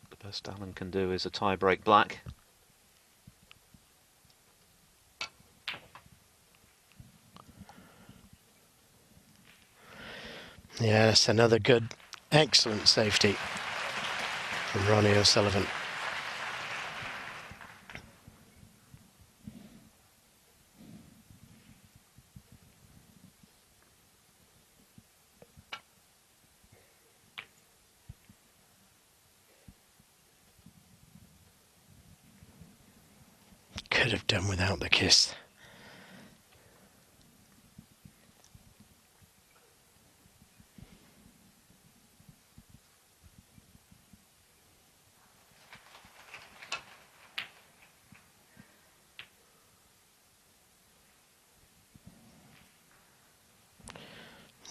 the best Allen can do is a tie-break black. Yes, another good, excellent safety from Ronnie O'Sullivan. Could have done without the kiss.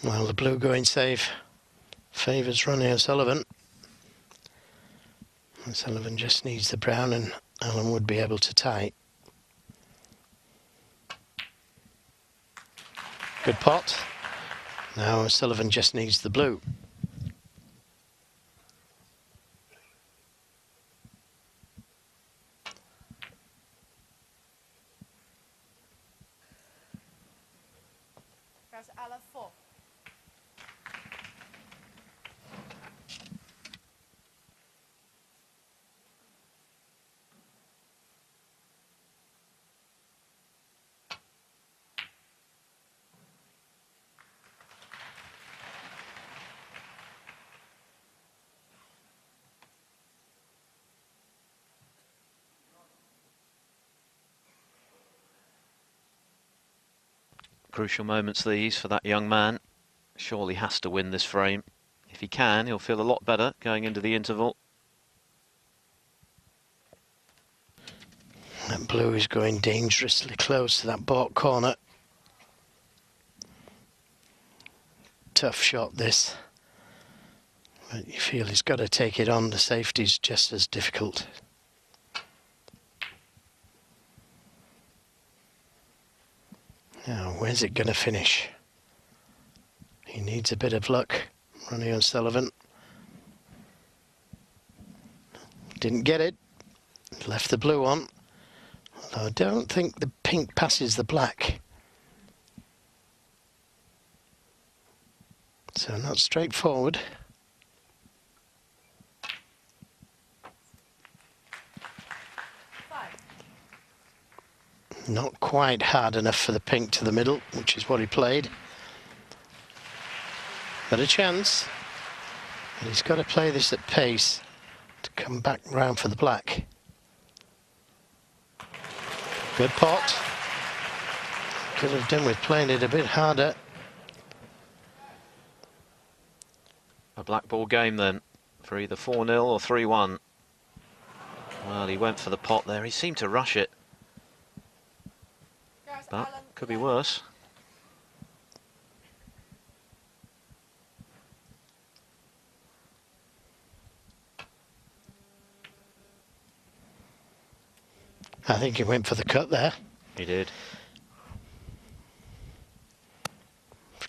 Well, the blue going safe favours Ronnie O'Sullivan. O'Sullivan just needs the brown and Allen would be able to tie. Good pot. Now O'Sullivan just needs the blue. Gareth Allen, 4. Crucial moments these for that young man. Surely has to win this frame. If he can, he'll feel a lot better going into the interval. That blue is going dangerously close to that baulk corner. Tough shot this. But you feel he's got to take it on. The safety's just as difficult. Now, where's it going to finish? He needs a bit of luck, Ronnie O'Sullivan. Didn't get it. Left the blue on. Although I don't think the pink passes the black. So not straightforward. Not quite hard enough for the pink to the middle, which is what he played. But a chance. And he's got to play this at pace to come back round for the black. Good pot. Could have done with playing it a bit harder. A black ball game then, for either 4-0 or 3-1. Well, he went for the pot there. He seemed to rush it. But could be worse. I think he went for the cut there. He did.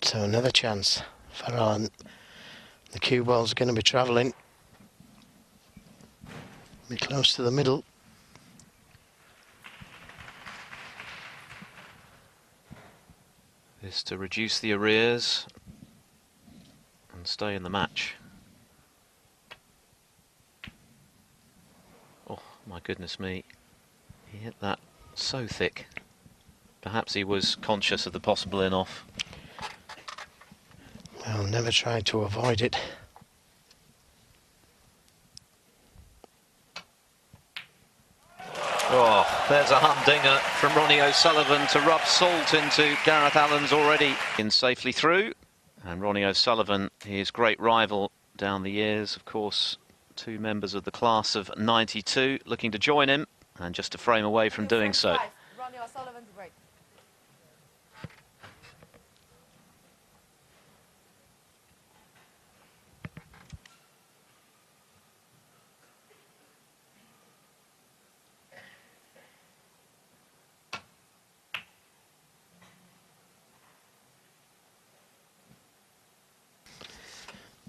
So another chance for Alan. The cue ball's going to be travelling. Be close to the middle. Is to reduce the arrears and stay in the match. Oh, my goodness me. He hit that so thick. Perhaps he was conscious of the possible in-off. I'll never try to avoid it. Oh, there's a humdinger from Ronnie O'Sullivan to rub salt into Gareth Allen's already in safely through. And Ronnie O'Sullivan, his great rival down the years, of course, two members of the class of '92 looking to join him, and just a frame away from doing so. Ronnie O'Sullivan to break.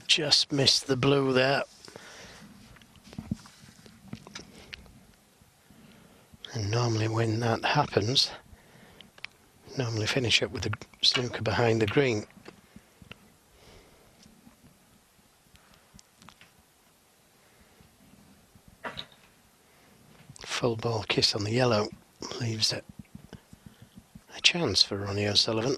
Just missed the blue there. And normally when that happens, normally finish up with the snooker behind the green. Full ball kiss on the yellow leaves it a chance for Ronnie O'Sullivan.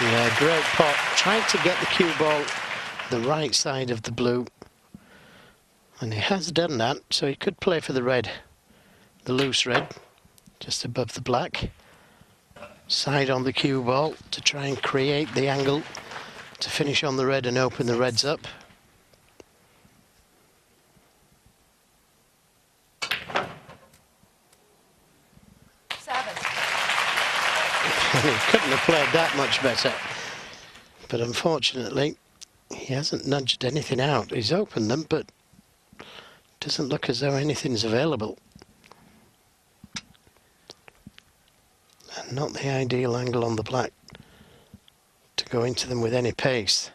Yeah, great pot. Trying to get the cue ball the right side of the blue. And he has done that, so he could play for the red. The loose red, just above the black. Side on the cue ball to try and create the angle to finish on the red and open the reds up. He couldn't have played that much better. But unfortunately, he hasn't nudged anything out. He's opened them, but doesn't look as though anything's available. And not the ideal angle on the black to go into them with any pace.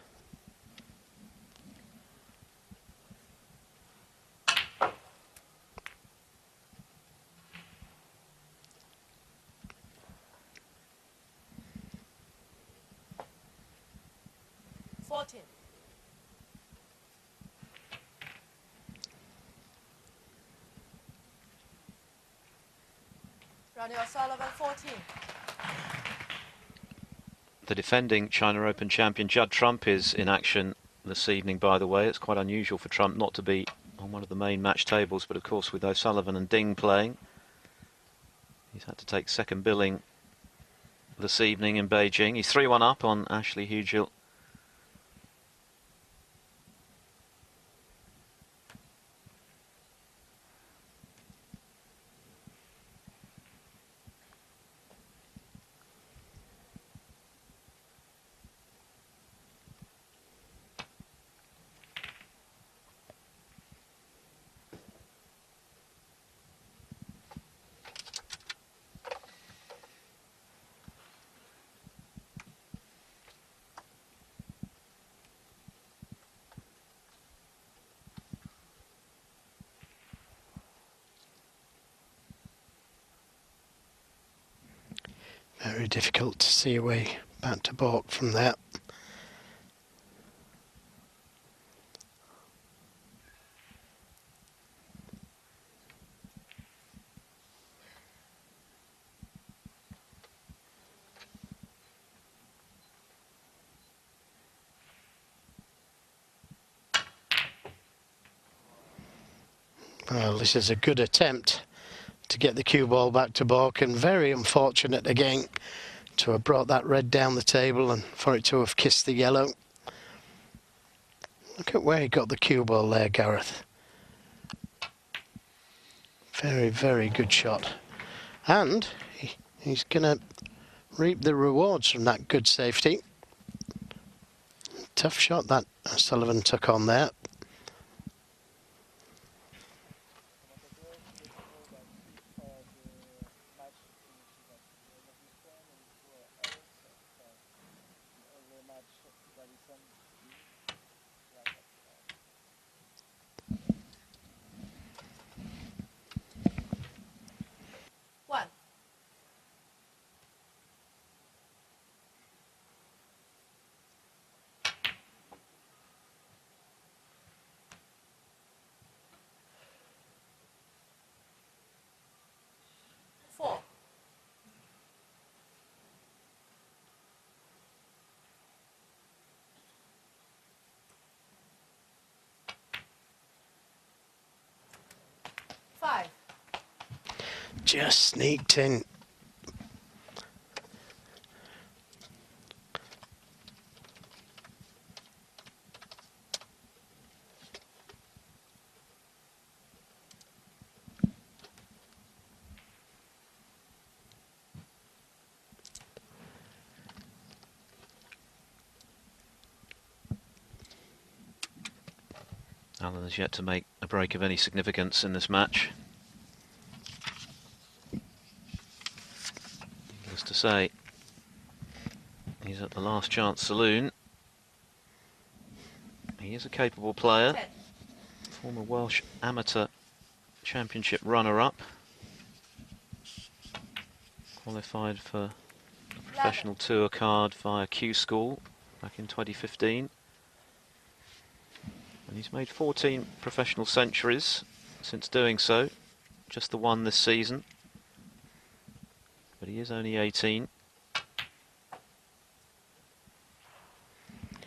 Ronnie O'Sullivan 14. The defending China Open champion Judd Trump is in action this evening, by the way. It's quite unusual for Trump not to be on one of the main match tables, but of course with O'Sullivan and Ding playing, he's had to take second billing this evening in Beijing. He's 3-1 up on Ashley Hugel. Very difficult to see a way back to baulk from that. Well, this is a good attempt to get the cue ball back to baulk, and very unfortunate again to have brought that red down the table and for it to have kissed the yellow. Look at where he got the cue ball there, Gareth. Very, very good shot. And he's going to reap the rewards from that good safety. Tough shot that Sullivan took on there. One. Four. Five. Just sneaked in. Allen has yet to make a break of any significance in this match. Needless to say, he's at the last chance saloon. He is a capable player, former Welsh amateur championship runner-up, qualified for a professional tour card via Q School back in 2015. And he's made 14 professional centuries since doing so, just the one this season. But he is only 18.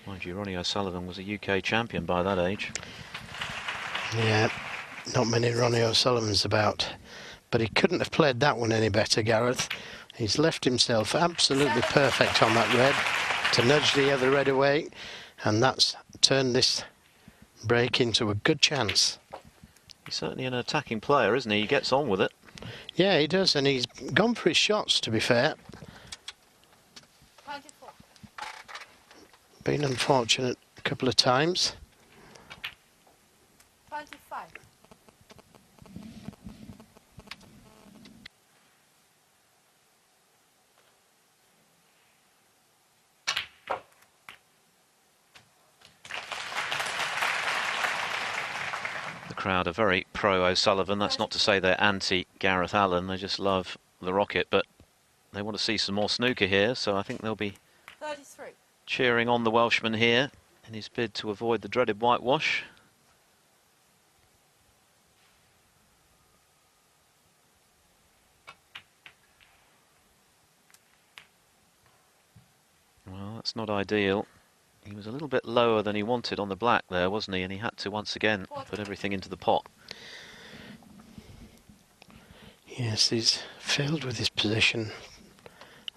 Mind you, Ronnie O'Sullivan was a UK champion by that age. Yeah, not many Ronnie O'Sullivans about. But he couldn't have played that one any better, Gareth. He's left himself absolutely perfect on that red to nudge the other red away. And that's turned this break into a good chance. He's certainly an attacking player, isn't he? He gets on with it. Yeah, he does, and he's gone for his shots, to be fair. 24. Been unfortunate a couple of times. 25. The crowd are very pro O'Sullivan. That's not to say they're anti Gareth Allen. They just love the rocket, but they want to see some more snooker here, so I think they'll be 33. cheering on the Welshman here in his bid to avoid the dreaded whitewash. That's not ideal. He was a little bit lower than he wanted on the black there, wasn't he? And he had to once again put everything into the pot. Yes, he's failed with his position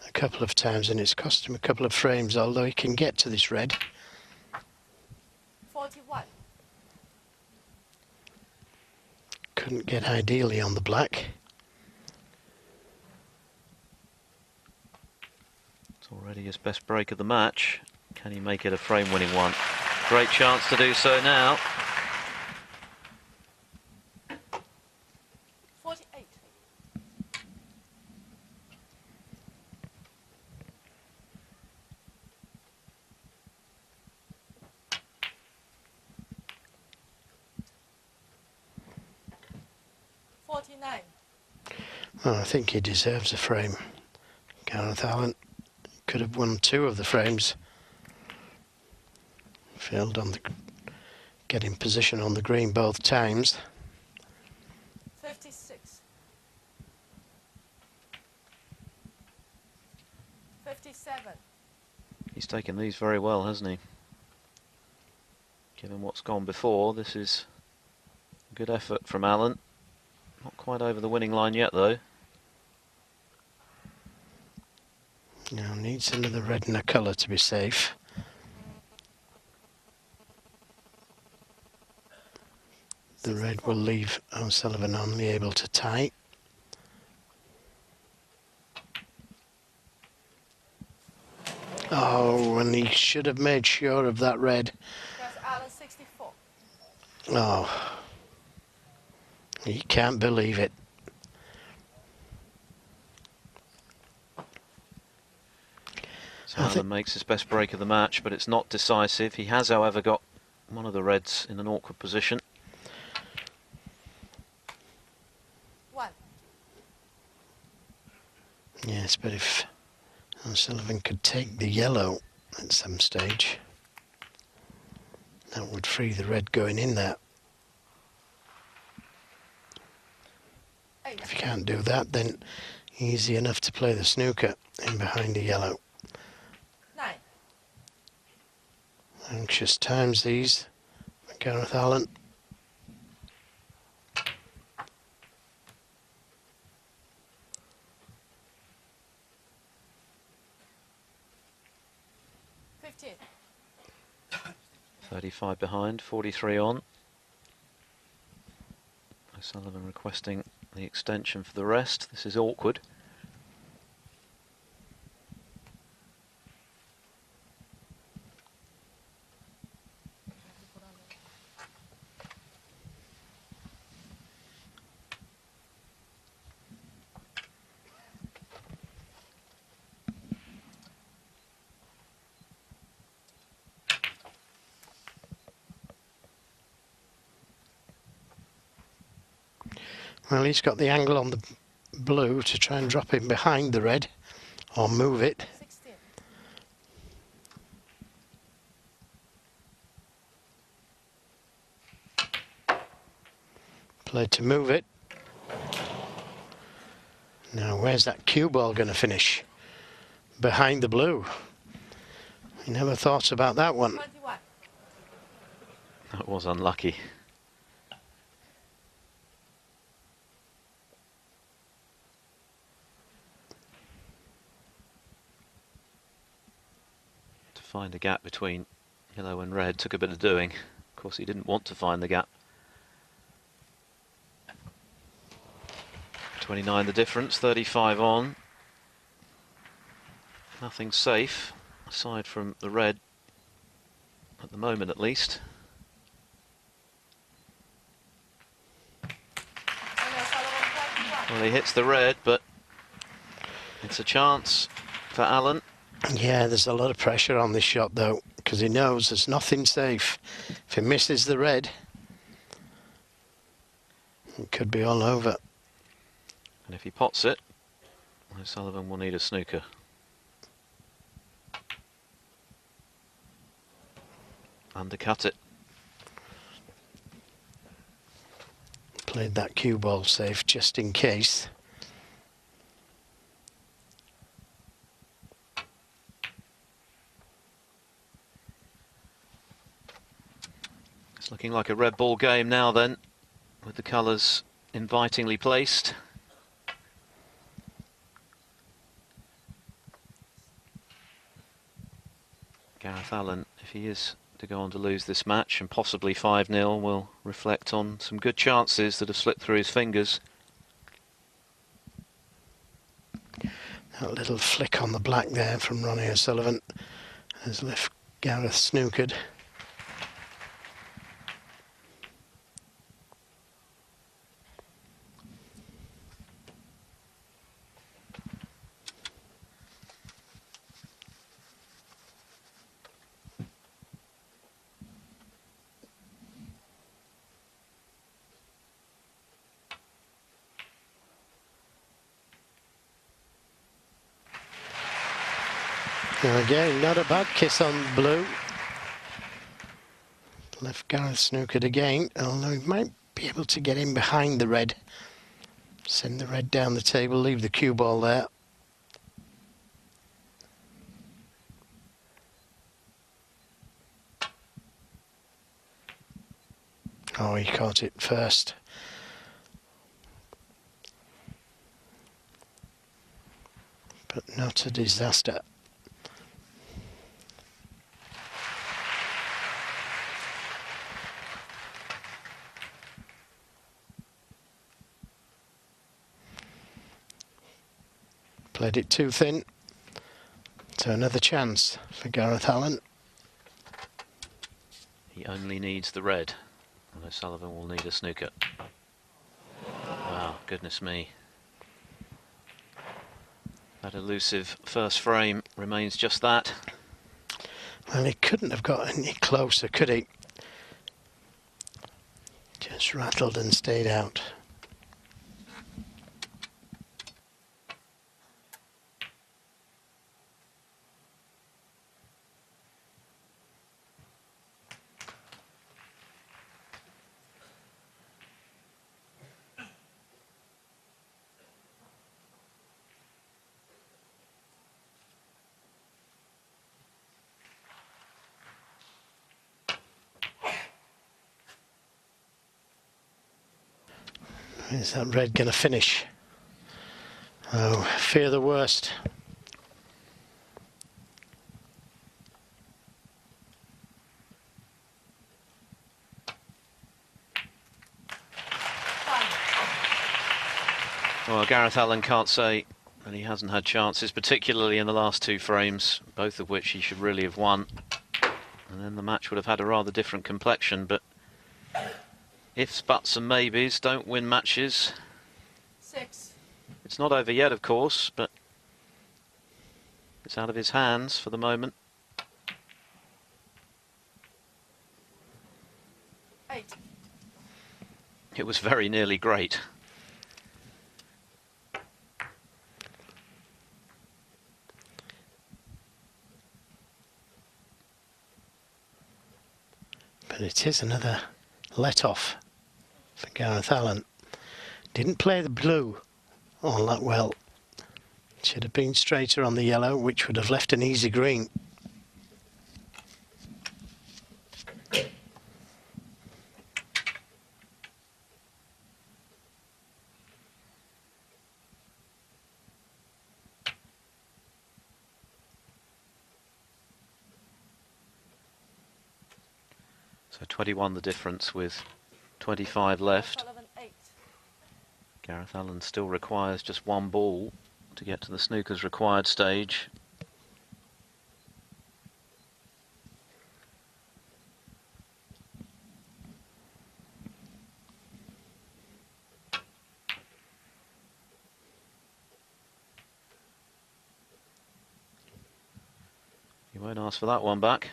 a couple of times and it's cost him a couple of frames, although he can get to this red. 41. Couldn't get ideally on the black. It's already his best break of the match. Can he make it a frame-winning one? Great chance to do so now. 48. Well, I think he deserves a frame. Gareth Allen could have won 2 of the frames. Failed on the getting position on the green both times. 56. 57. He's taken these very well, hasn't he? Given what's gone before, this is a good effort from Allen. Not quite over the winning line yet, though. Now needs another red and a colour to be safe. The red will leave O'Sullivan only able to tie. Oh, and he should have made sure of that red. That's Allen 64. Oh, he can't believe it. So Allen makes his best break of the match, but it's not decisive. He has, however, got one of the reds in an awkward position. 1. Yes, but if O'Sullivan could take the yellow at some stage, that would free the red going in there. 8. If you can't do that, then easy enough to play the snooker in behind the yellow. 9. Anxious times these for Gareth Allen. 15. 35 behind, 43 on. O'Sullivan requesting the extension for the rest. This is awkward. Well, he's got the angle on the blue to try and drop him behind the red or move it. 16. Played to move it. Now, where's that cue ball going to finish? Behind the blue. He never thought about that one. 21. That was unlucky. To find a gap between yellow and red took a bit of doing. Of course, he didn't want to find the gap. 29 the difference, 35 on. Nothing safe, aside from the red, at the moment at least. Well, he hits the red, but it's a chance for Allen. Yeah, there's a lot of pressure on this shot though, because he knows there's nothing safe. If he misses the red, it could be all over. And if he pots it, O'Sullivan will need a snooker. Undercut it. Played that cue ball safe just in case. Looking like a red ball game now then, with the colours invitingly placed. Gareth Allen, if he is to go on to lose this match, and possibly 5-0, will reflect on some good chances that have slipped through his fingers. That little flick on the black there from Ronnie O'Sullivan has left Gareth snookered. Now again, not a bad kiss on blue. Left Gareth snookered again, although he might be able to get in behind the red. Send the red down the table, leave the cue ball there. Oh, he caught it first. But not a disaster. Played it too thin. So another chance for Gareth Allen. He only needs the red, and O'Sullivan will need a snooker. Wow, goodness me. That elusive first frame remains just that. Well, he couldn't have got any closer, could he? Just rattled and stayed out. Is that red going to finish? Oh, fear the worst. Well, Gareth Allen can't say that he hasn't had chances, particularly in the last two frames, both of which he should really have won. And then the match would have had a rather different complexion, but ifs, buts and maybes don't win matches. 6. It's not over yet, of course, but it's out of his hands for the moment. 8. It was very nearly great. But it is another let-off for Gareth Allen. Didn't play the blue all that well. Should have been straighter on the yellow, which would have left an easy green. So 21 the difference with 25 left. O'Sullivan 8. Gareth Allen still requires just one ball to get to the snooker's required stage. You won't ask for that one back.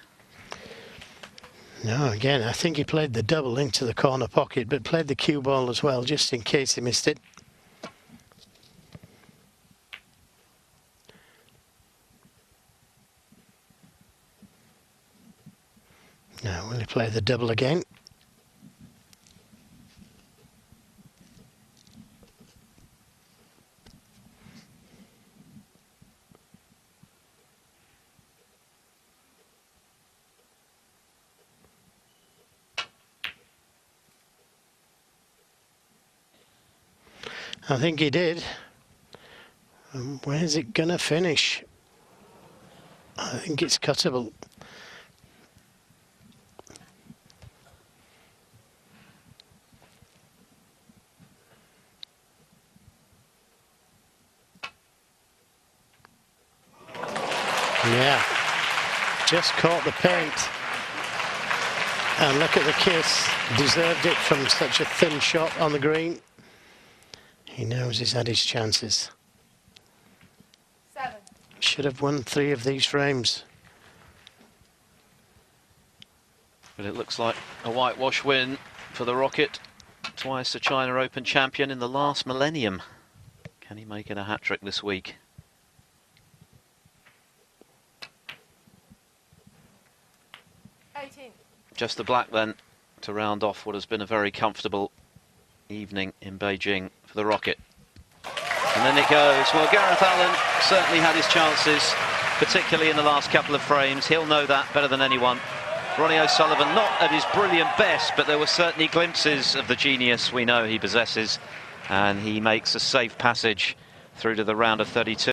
No, again, I think he played the double into the corner pocket, but played the cue ball as well, just in case he missed it. Now, will he play the double again? I think he did. Where's it gonna finish? I think it's cuttable. Yeah, just caught the paint. And look at the kiss. Deserved it from such a thin shot on the green. He knows he's had his chances. 7. Should have won 3 of these frames. But it looks like a whitewash win for the Rocket. Twice the China Open champion in the last millennium. Can he make it a hat-trick this week? 18. Just the black then to round off what has been a very comfortable evening in Beijing for the Rocket. And then it goes. Well, Gareth Allen certainly had his chances, particularly in the last couple of frames. He'll know that better than anyone. Ronnie O'Sullivan not at his brilliant best, but there were certainly glimpses of the genius we know he possesses, and he makes a safe passage through to the round of 32.